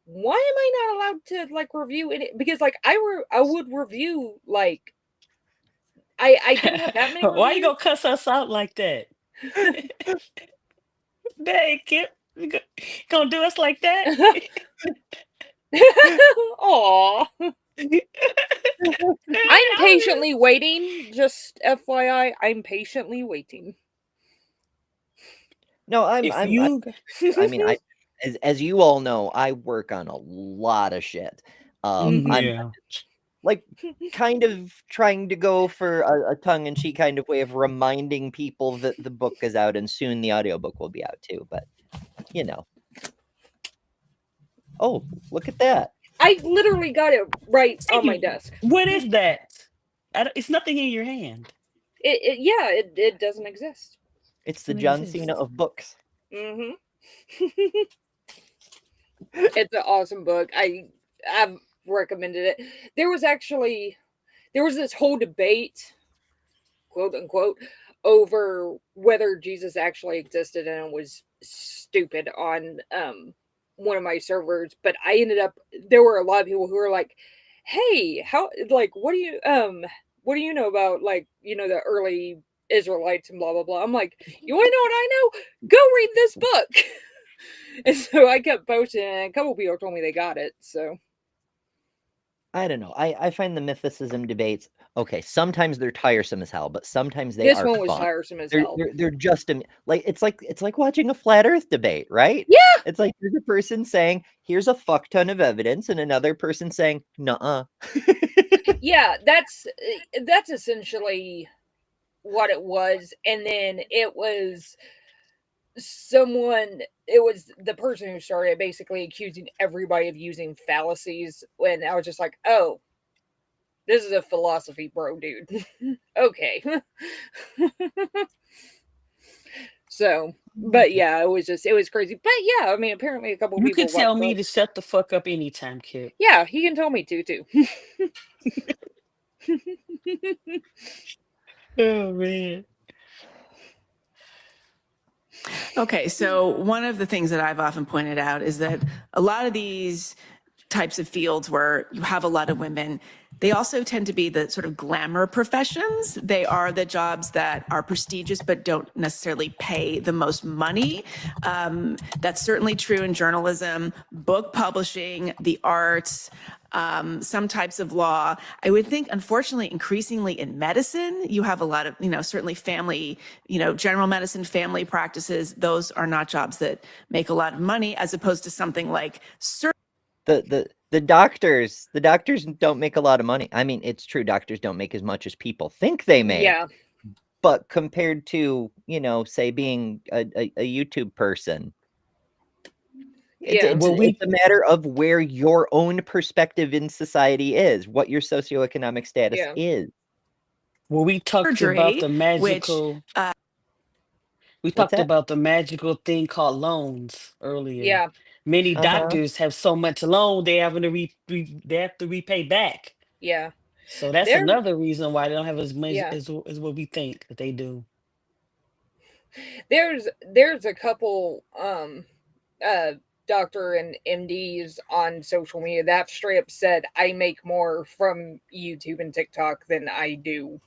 why am I not allowed to like review it? Because like I would review like I don't have that many. Why you gonna cuss us out like that? Dang, Kip, you gonna do us like that? Aw. I'm patiently waiting. Just FYI, I'm patiently waiting. No, If I you, mean, as you all know, I work on a lot of shit. Mhm. I'm yeah, like kind of trying to go for a tongue-in-cheek kind of way of reminding people that the book is out and soon the audiobook will be out too. But you know, oh, look at that. I literally got it right thank on my you. desk. What is that? It's nothing in your hand. It doesn't exist. It's the Doesn't John exist. Cena of books. Hmm It's an awesome book. I've recommended it. There was this whole debate, quote unquote, over whether Jesus actually existed, and it was stupid on one of my servers. But there were a lot of people who were like, "Hey, how like what do you know about the early Israelites and blah blah blah?" I'm like, "You want to know what I know? Go read this book." And so I kept posting, and a couple people told me they got it. So I don't know. I find the mythicism debates okay. Sometimes they're tiresome as hell, but sometimes they this are one was fun. tiresome as They're hell. they're just like it's like watching a flat Earth debate, right? Yeah, It's like there's a person saying, "Here's a fuck ton of evidence," and another person saying, "Nuh-uh." yeah. That's essentially what it was. And then it was the person who started basically accusing everybody of using fallacies. When I was just like, oh, this is a philosophy bro, dude. Okay. So, but yeah, it was crazy. But yeah, I mean, apparently a couple You people could tell watched me it. to shut the fuck up anytime, Kip. Yeah, he can tell me to too. Oh man. Okay, so one of the things that I've often pointed out is that a lot of these types of fields where you have a lot of women, they also tend to be the sort of glamour professions. They are the jobs that are prestigious but don't necessarily pay the most money. That's certainly true in journalism, book publishing, the arts, some types of law. I would think, unfortunately, increasingly in medicine, you have a lot of, certainly family, general medicine, family practices. Those are not jobs that make a lot of money, as opposed to something like The doctors don't make a lot of money. I mean, it's true, doctors don't make as much as people think they make. Yeah. But compared to, say being a YouTube person, it's a matter of where your own perspective in society is, what your socioeconomic status is. Well, we talked surgery, about the which magical. We What's talked that? about the magical thing called loans earlier. Yeah. Many Uh-huh. doctors have so much loan they having to they have to repay back. Yeah. So that's another reason why they don't have as much as what we think that they do. There's a couple doctor and MDs on social media that straight up said, I make more from YouTube and TikTok than I do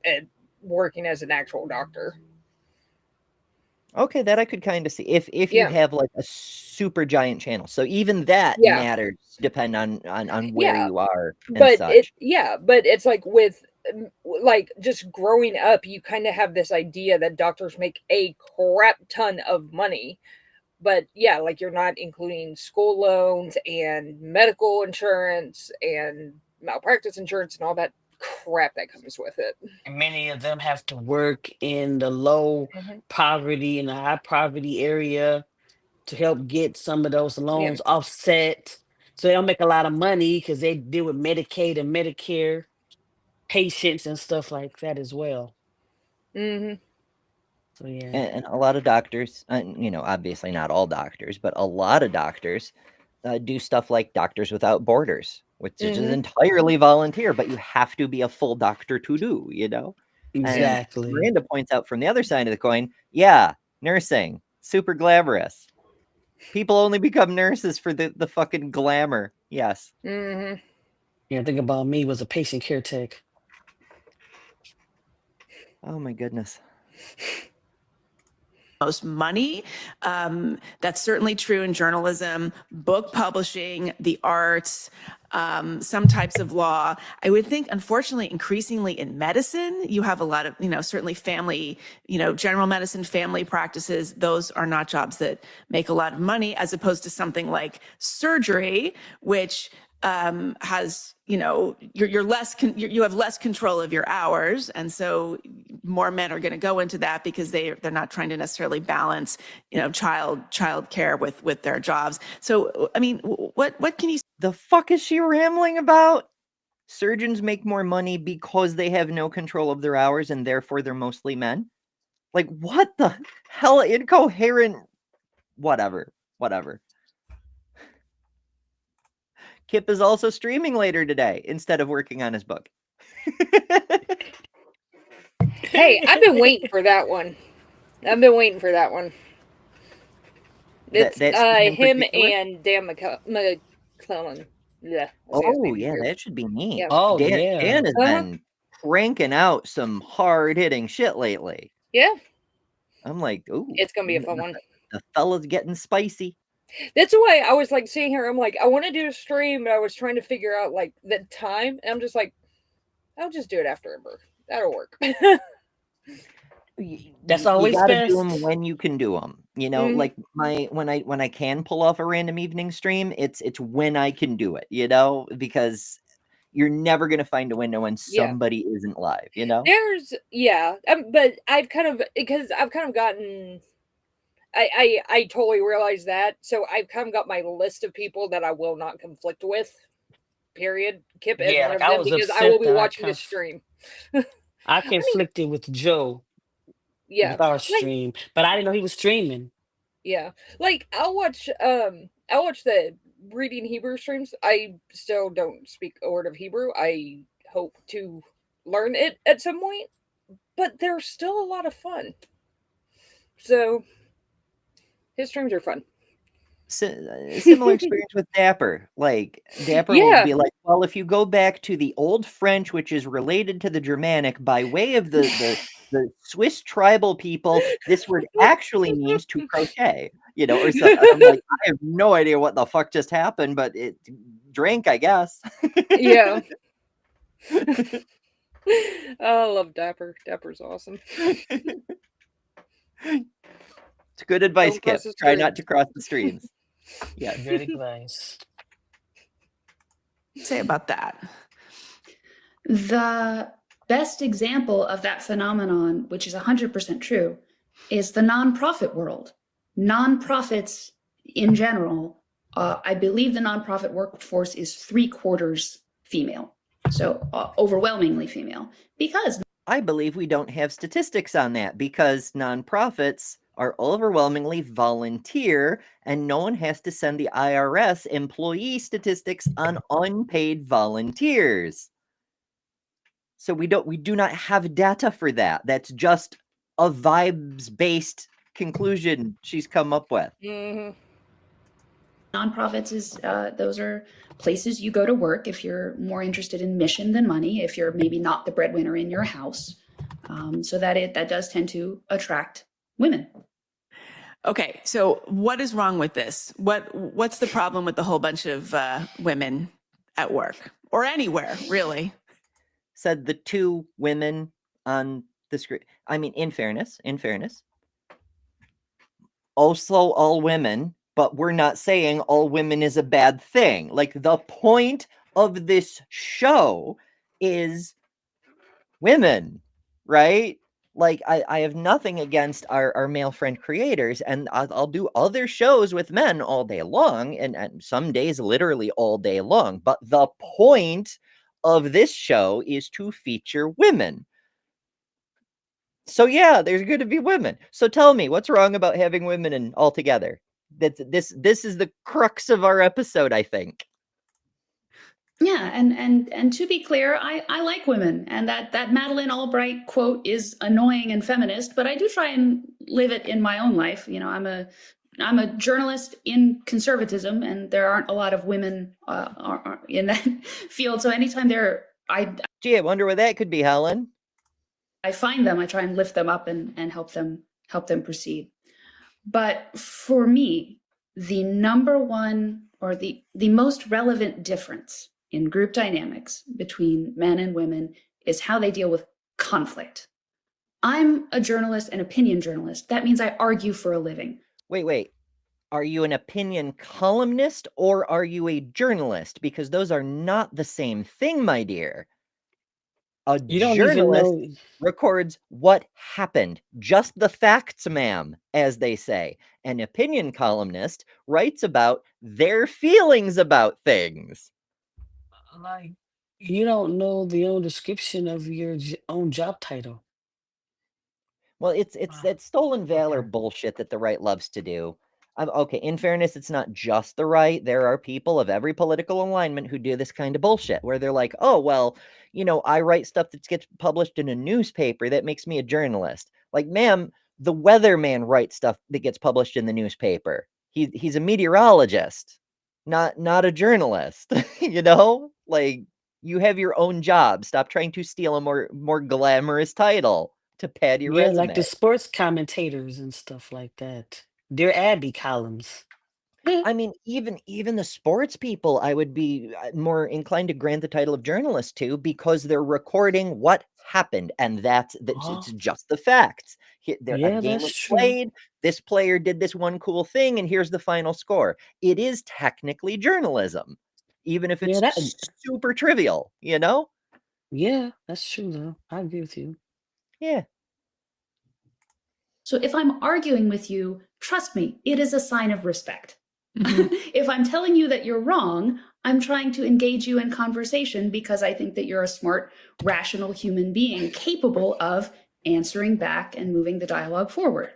at working as an actual doctor. Okay, that I could kind of see if you have like a super giant channel. So even that matters depend on where you are and but such. But it's like with just growing up, you kind of have this idea that doctors make a crap ton of money. But yeah, like you're not including school loans and medical insurance and malpractice insurance and all that crap that comes with it. And many of them have to work in the low poverty and the high poverty area to help get some of those loans offset. So they don't make a lot of money because they deal with Medicaid and Medicare patients and stuff like that as well. Mm-hmm. So yeah. And a lot of doctors, obviously not all doctors, but a lot of doctors do stuff like Doctors Without Borders, which is entirely volunteer, but you have to be a full doctor to do, Exactly. And Miranda points out from the other side of the coin, yeah, nursing, super glamorous. People only become nurses for the fucking glamour. Yes. Mm-hmm. Yeah, think about me was a patient care tech. Oh my goodness. most money. That's certainly true in journalism, book publishing, the arts, some types of law. I would think, unfortunately, increasingly in medicine, you have a lot of, certainly family, general medicine, family practices. Those are not jobs that make a lot of money, as opposed to something like surgery, which has, you're less, you have less control of your hours. And so more men are going to go into that because they're not trying to necessarily balance, child care with their jobs. So, I mean, what can you? The fuck is she rambling about? Surgeons make more money because they have no control of their hours and therefore they're mostly men? Like, what the hell? Incoherent. Whatever. Kip is also streaming later today instead of working on his book. Hey, I've been waiting for that one. It's him and Dan McClellan. Yeah. Oh, yeah, that should be neat. Yeah. Oh, Dan yeah. has been cranking out some hard-hitting shit lately. Yeah. I'm like, ooh. It's going to be a fun one. The fella's getting spicy. That's why I was like seeing her. I'm like, I want to do a stream, but I was trying to figure out like the time. And I'm just like, I'll just do it after Ember. That'll work. That's always you gotta best. do them when you can do them. Like when I can pull off a random evening stream, it's when I can do it. Because you're never gonna find a window when somebody isn't live. There's but I've kind of gotten. I totally realize that. So I've kind of got my list of people that I will not conflict with. Period. Kip is one of them because I will be watching the stream. I conflicted with Joe. Yeah. With our stream, but I didn't know he was streaming. Yeah, like I'll watch the reading Hebrew streams. I still don't speak a word of Hebrew. I hope to learn it at some point, but they're still a lot of fun. So his streams are fun. Similar experience with Dapper. Like Dapper will be like, well, if you go back to the Old French, which is related to the Germanic by way of the Swiss tribal people, this word actually means to crochet, or something. I'm like, I have no idea what the fuck just happened, but it drank, I guess. Yeah. I love Dapper. Dapper's awesome. It's good advice, Kip. Try not to cross the streams. Yeah, good advice. Say about that. The best example of that phenomenon, which is 100% true, is the nonprofit world. Nonprofits in general, I believe the nonprofit workforce is 3/4 female. So overwhelmingly female. Because I believe we don't have statistics on that because nonprofits are overwhelmingly volunteer and no one has to send the IRS employee statistics on unpaid volunteers. So we do not have data for that. That's just a vibes-based conclusion she's come up with. Mm-hmm. Nonprofits is those are places you go to work if you're more interested in mission than money, if you're maybe not the breadwinner in your house. So that does tend to attract women. Okay, so what is wrong with this? What's the problem with the whole bunch of women at work or anywhere, really? Said the two women on the screen. I mean, in fairness, also all women, but we're not saying all women is a bad thing. Like the point of this show is women, right? Like I have nothing against our male friend creators, and I'll do other shows with men all day long, and some days literally all day long. But the point of this show is to feature women. So yeah, there's going to be women. So tell me, what's wrong about having women in all together? This is the crux of our episode, I think. Yeah, and to be clear, I like women, and that Madeleine Albright quote is annoying and feminist, but I do try and live it in my own life. I'm a journalist in conservatism, and there aren't a lot of women in that field. So anytime gee, I wonder what that could be, Helen. I find them, I try and lift them up and help them proceed. But for me, the number one or the most relevant difference in group dynamics between men and women is how they deal with conflict. I'm a journalist, an opinion journalist. That means I argue for a living. Wait. Are you an opinion columnist or are you a journalist? Because those are not the same thing, my dear. A You don't even journalist know. records what happened, just the facts, ma'am, as they say. An opinion columnist writes about their feelings about things. Like, you don't know the own description of your own job title. Well, it's that stolen valor Okay. bullshit that the right loves to do. Okay, in fairness, it's not just the right. There are people of every political alignment who do this kind of bullshit, where they're like, oh, well, I write stuff that gets published in a newspaper. That makes me a journalist. Like, ma'am, the weatherman writes stuff that gets published in the newspaper. He's a meteorologist, not a journalist. Like, you have your own job. Stop trying to steal a more glamorous title to pad your Yeah, like resume. the sports commentators and stuff like that. They're Abby columns. I mean, even the sports people, I would be more inclined to grant the title of journalist to, because they're recording what happened, and that's Oh, it's just the facts. A yeah, game that's was true. played. This player did this one cool thing, and here's the final score. It is technically journalism, even if Yeah, it's that. super trivial. Yeah, that's true though. I agree with you. Yeah. So if I'm arguing with you, trust me, it is a sign of respect. If I'm telling you that you're wrong, I'm trying to engage you in conversation because I think that you're a smart, rational human being capable of answering back and moving the dialogue forward.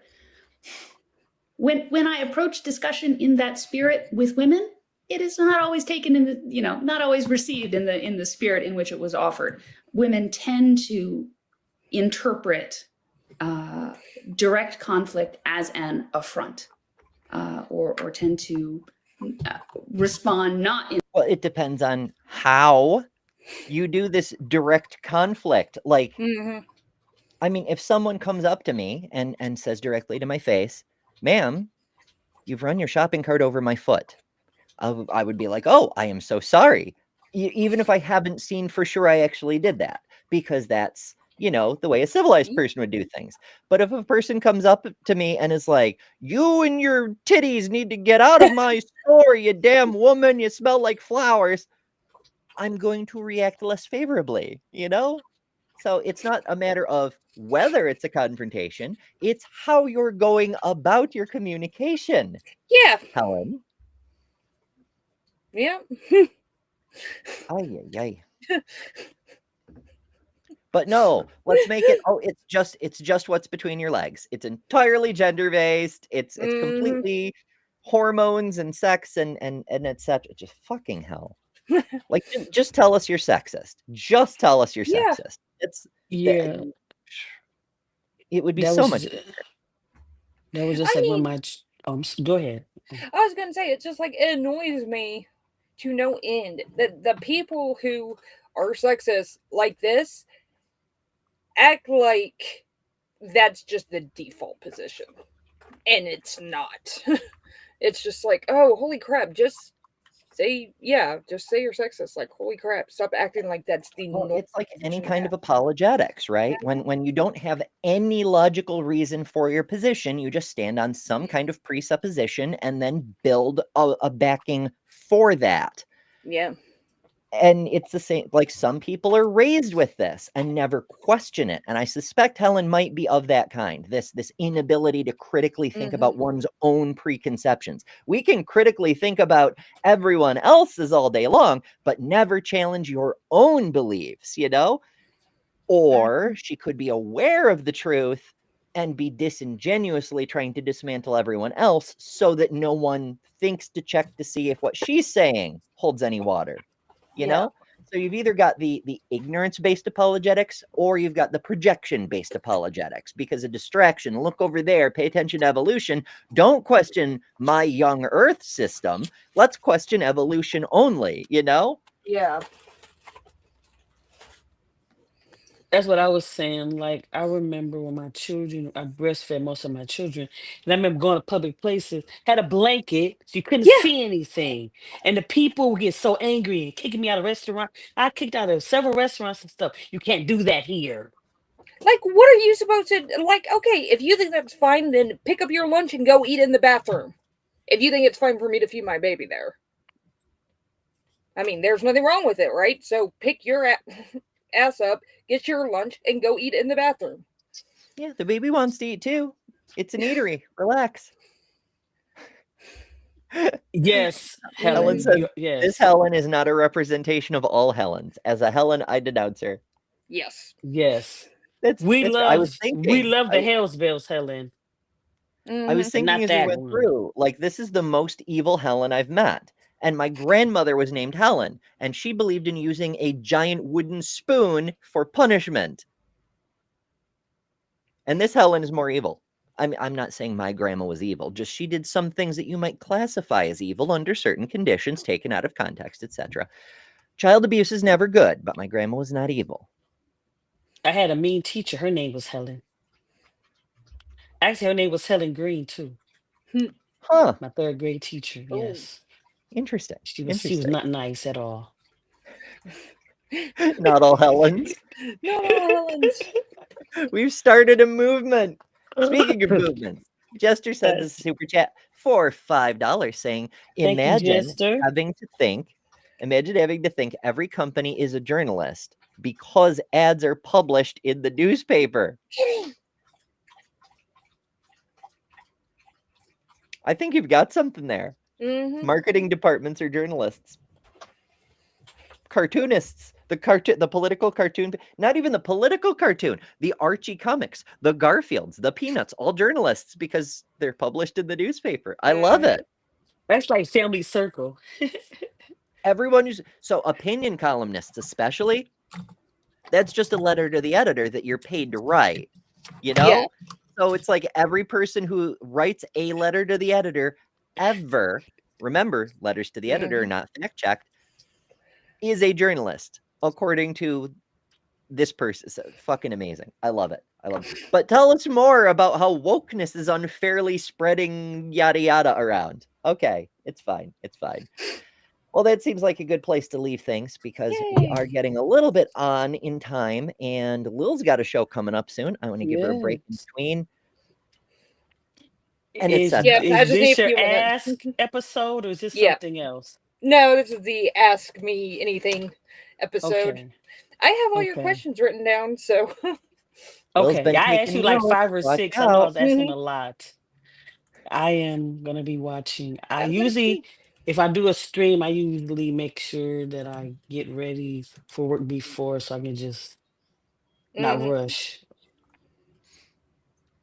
When I approach discussion in that spirit with women, it is not always taken in the, not always received in the spirit in which it was offered. Women tend to interpret direct conflict as an affront, or tend to respond not in. Well, it depends on how you do this direct conflict. Like, I mean, if someone comes up to me and says directly to my face, ma'am, you've run your shopping cart over my foot, I would be like, oh, I am so sorry. Even if I haven't seen for sure I actually did that, because that's, the way a civilized person would do things. But if a person comes up to me and is like, you and your titties need to get out of my store, you damn woman, you smell like flowers, I'm going to react less favorably, So it's not a matter of whether it's a confrontation, it's how you're going about your communication. Yeah. Helen. Yeah. Ay. But no, let's make it, it's just what's between your legs. It's entirely gender-based. It's completely hormones and sex and etc. Just fucking hell. Like, just tell us you're sexist. Just tell us you're Yeah. sexist. Yeah. It would be That so was much ju- easier. that was just I like one of mean, my. Go ahead. I was gonna say, it's just like, it annoys me to no end that the people who are sexist like this act like that's just the default position, and it's not. It's just like, oh, holy crap, just say you're sexist. Like, holy crap, stop acting like that's the normal It's like any position. kind of apologetics, right? When you don't have any logical reason for your position, you just stand on some kind of presupposition and then build a backing for that. Yeah. And it's the same, like, some people are raised with this and never question it. And I suspect Helen might be of that kind, this inability to critically think about one's own preconceptions. We can critically think about everyone else's all day long, but never challenge your own beliefs, Or she could be aware of the truth and be disingenuously trying to dismantle everyone else so that no one thinks to check to see if what she's saying holds any water. Yeah. So you've either got the ignorance-based apologetics or you've got the projection-based apologetics, because a distraction, look over there, pay attention to evolution, don't question my young earth system, let's question evolution only, Yeah. That's what I was saying. Like, I remember when my children, I breastfed most of my children, and I remember going to public places, had a blanket, so you couldn't Yeah. see anything. And the people would get so angry and kicking me out of restaurant. I kicked out of several restaurants and stuff. You can't do that here. Like, what are you supposed to like? Okay, if you think that's fine, then pick up your lunch and go eat in the bathroom. If you think it's fine for me to feed my baby there, I mean, there's nothing wrong with it, right? So pick your ass up, get your lunch, and go eat in the bathroom. Yeah, the baby wants to eat too. It's an eatery. Relax. Yes, Helen Helen. says, this Yes. Helen is not a representation of all Helens. As a Helen, I denounce her. Yes. Yes. That's We I was love the thinking. Hells Bells, Helen. I was But thinking not as we that went one. through, like, this is the most evil Helen I've met. And my grandmother was named Helen, and she believed in using a giant wooden spoon for punishment. And this Helen is more evil. I'm not saying my grandma was evil, just she did some things that you might classify as evil under certain conditions, taken out of context, etc. Child abuse is never good, but my grandma was not evil. I had a mean teacher. Her name was Helen. Actually, her name was Helen Green too. Huh. My third grade teacher. Oh. Yes. Interesting. She was not nice at all. Not all Helens. Not all Helens. We've started a movement. Speaking of movements, Jester sends us a super chat for $5 saying, Thank you, imagine Jester. having to think every company is a journalist because ads are published in the newspaper. I think you've got something there. Mm-hmm. Marketing departments are journalists. Cartoonists, the political cartoon, not even the political cartoon, the Archie comics, the Garfields, the Peanuts, all journalists because they're published in the newspaper. I love it. That's like Family Circle. Everyone who's opinion columnists, especially, that's just a letter to the editor that you're paid to write, you know? Yeah. So it's like every person who writes a letter to the editor ever, remember, letters to the editor are not fact checked, is a journalist, according to this person. So fucking amazing. I love it. But tell us more about how wokeness is unfairly spreading yada yada around. Okay, it's fine. Well, that seems like a good place to leave things because we are getting a little bit on in time, and Lil's got a show coming up soon. I want to give her a break in between. And Is this your Ask episode or is this something else? No, this is the Ask Me Anything episode. Okay. I have all your questions written down, so. Okay, I asked you like 5 or 6. I know I was asking a lot. I am going to be watching. If I do a stream, I usually make sure that I get ready for work before so I can just not rush.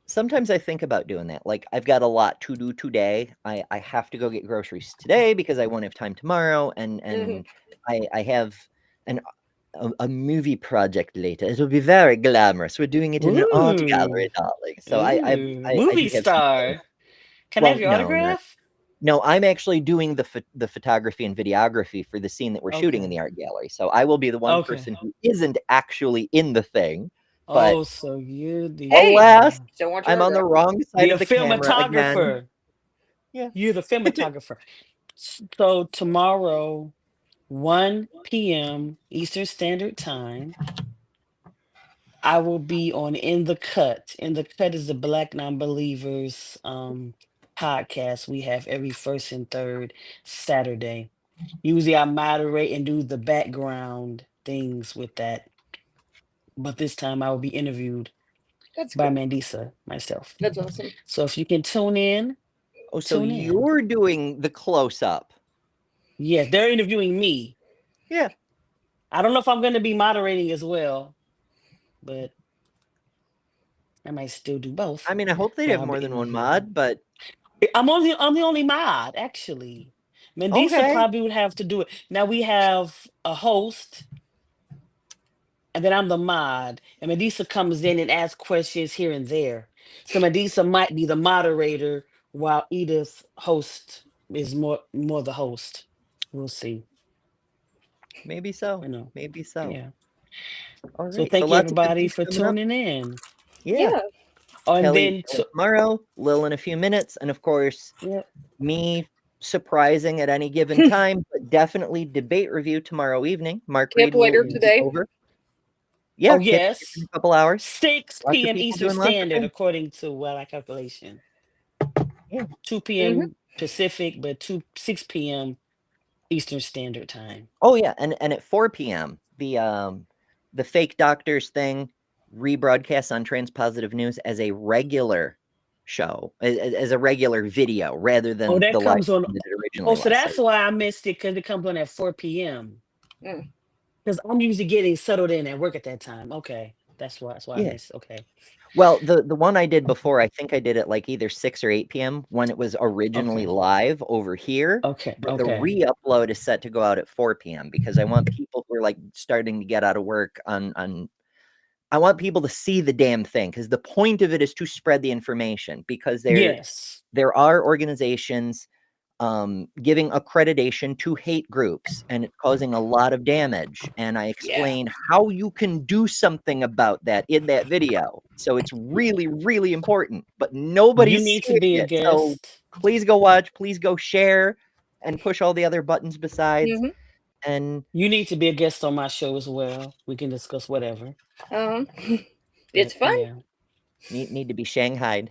Sometimes I think about doing that. Like, I've got a lot to do today. I have to go get groceries today because I won't have time tomorrow. And I have a movie project later. It will be very glamorous. We're doing it in an art gallery, darling. So I movie do have star. Can I have your no, autograph? No, I'm actually doing the photography and videography for the scene that we're shooting in the art gallery. So I will be the one person who isn't actually in the thing. But So you're the alas, I'm on the wrong side of the camera filmographer. again. Yeah, you're the filmographer. So tomorrow, 1 p.m. Eastern Standard Time, I will be on In the Cut. In the Cut is the Black Non-Believers podcast we have every first and third Saturday. Usually I moderate and do the background things with that. But this time I will be interviewed by Mandisa, myself. That's awesome. So if you can tune in. So you're doing the close-up. Yes, they're interviewing me. Yeah. I don't know if I'm going to be moderating as well, but I might still do both. I mean, I hope they have more than one mod, but I'm the only mod, actually. Mandisa probably would have to do it. Now we have a host, and then I'm the mod, and Mandisa comes in and asks questions here and there. So Mandisa might be the moderator while Edith host is more the host. We'll see. Maybe so. Maybe so. Yeah. All So right. thank you lots of good everybody things for coming up. tuning in. Yeah. Oh, and Kelly then tomorrow, Lil in a few minutes, and of course, Yep. me surprising at any given time, but definitely debate review tomorrow evening. Mark Kip Reed will later be today. over. Yeah, Oh Kip in yes. a couple hours. 6 Lots of p.m. people Eastern doing lots of Standard, things. according to my calculation. Yeah. 2 p.m. Pacific, but 6 p.m. Eastern Standard Time. Oh yeah, and at 4 p.m. the fake doctors thing rebroadcasts on Transpositive News as a regular show, as a regular video rather than Oh, that the live comes on. stream that it Oh, originally so was. that's why I missed it, because it comes on at 4 p.m. Mm. Because I'm usually getting settled in at work at that time. Okay, that's why I Yeah. missed. Okay. Well, the one I did before, I think I did it like either 6 or 8 p.m. when it was originally Okay. live over here. Okay. But the Okay. re-upload is set to go out at 4 p.m. because I want people who are like starting to get out of work on I want people to see the damn thing, because the point of it is to spread the information, because Yes. there are organizations giving accreditation to hate groups, and it's causing a lot of damage. And I explain how you can do something about that in that video. So it's really, really important, but nobody's You need to seeing be a it. So guest. please go watch, please go share, and push all the other buttons besides. And You need to be a guest on my show as well. We can discuss whatever. It's fun. Yeah. need to be shanghaied.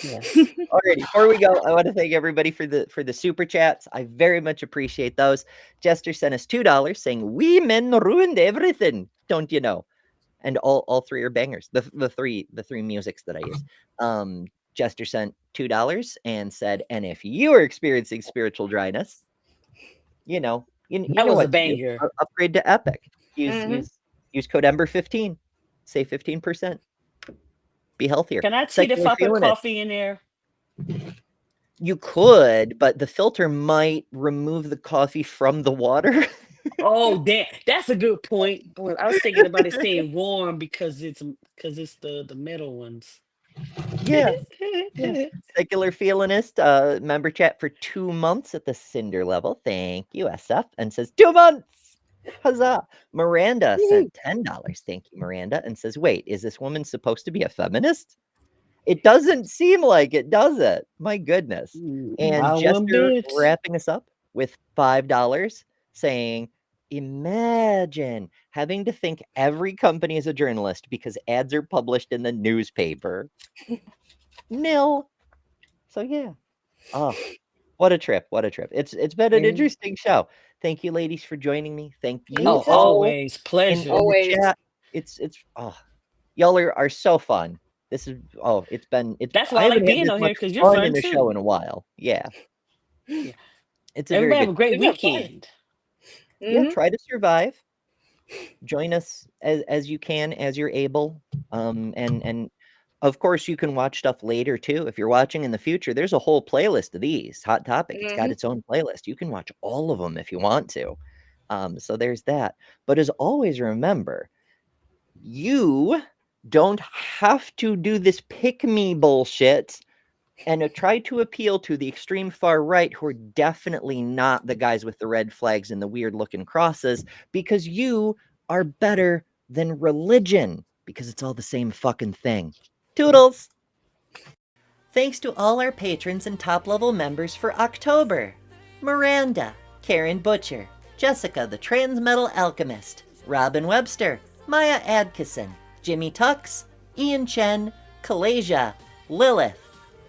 Yes. Alrighty, before we go, I want to thank everybody for the super chats. I very much appreciate those. Jester sent us $2 saying, "We men ruined everything, don't you know?" And all three are bangers. The three musics that I use. Jester sent $2 and said, "And if you are experiencing spiritual dryness, you know That was a what to do. banger. Upgrade to Epic. Use code Ember15. Save 15%. Be healthier. Can I cheat if Secular I put feeling it. coffee in there? You could, but the filter might remove the coffee from the water. Oh, damn. That's a good point. Well, I was thinking about it staying warm because it's the metal ones. Yeah. Secular Feelinist, member chat for 2 months at the Cinder level. Thank you, SF. And says 2 months. Huzzah. Miranda sent $10. Thank you, Miranda. And says, "Wait, is this woman supposed to be a feminist? It doesn't seem like it, does it? My goodness." And I one Jester bit. wrapping us up with $5 saying, "Imagine having to think every company is a journalist because ads are published in the newspaper." Nil. So yeah. Oh, what a trip. What a trip. It's been an interesting show. Thank you, ladies, for joining me. Thank you Oh, all always in pleasure. the chat. It's y'all are so fun. This is That's why I haven't like had being this on here, much because you're fun fun in a show too. in a while. Yeah. Yeah. It's a very Everybody have good a great We've got fun. weekend. Yeah, try to survive. Join us as you can, as you're able. And of course you can watch stuff later too. If you're watching in the future, there's a whole playlist of these. Hot Topic. It's got its own playlist. You can watch all of them if you want to. So there's that. But as always, remember, you don't have to do this pick me bullshit and try to appeal to the extreme far right, who are definitely not the guys with the red flags and the weird looking crosses, because you are better than religion, because it's all the same fucking thing. Toodles! Thanks to all our patrons and top level members for October: Miranda, Karen Butcher, Jessica the Transmetal Alchemist, Robin Webster, Maya Adkisson, Jimmy Tux, Ian Chen, Kalasia, Lilith,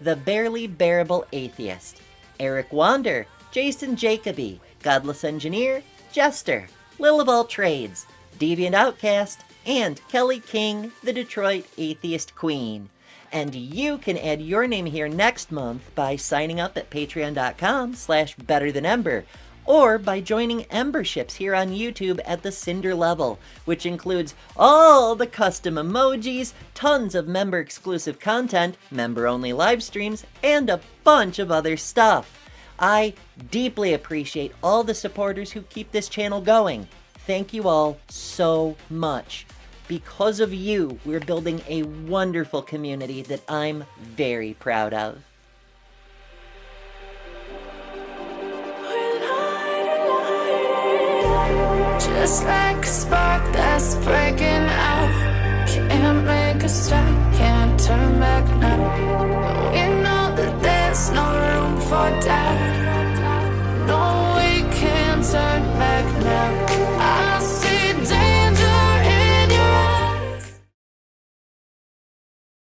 The Barely Bearable Atheist, Eric Wander, Jason Jacoby, Godless Engineer, Jester, Lil of All Trades, Deviant Outcast, and Kelly King, the Detroit Atheist Queen. And you can add your name here next month by signing up at patreon.com/betterthanember, or by joining Emberships here on YouTube at the Cinder level, which includes all the custom emojis, tons of member-exclusive content, member-only live streams, and a bunch of other stuff. I deeply appreciate all the supporters who keep this channel going. Thank you all so much. Because of you, we're building a wonderful community that I'm very proud of. Just like a spark that glass breaking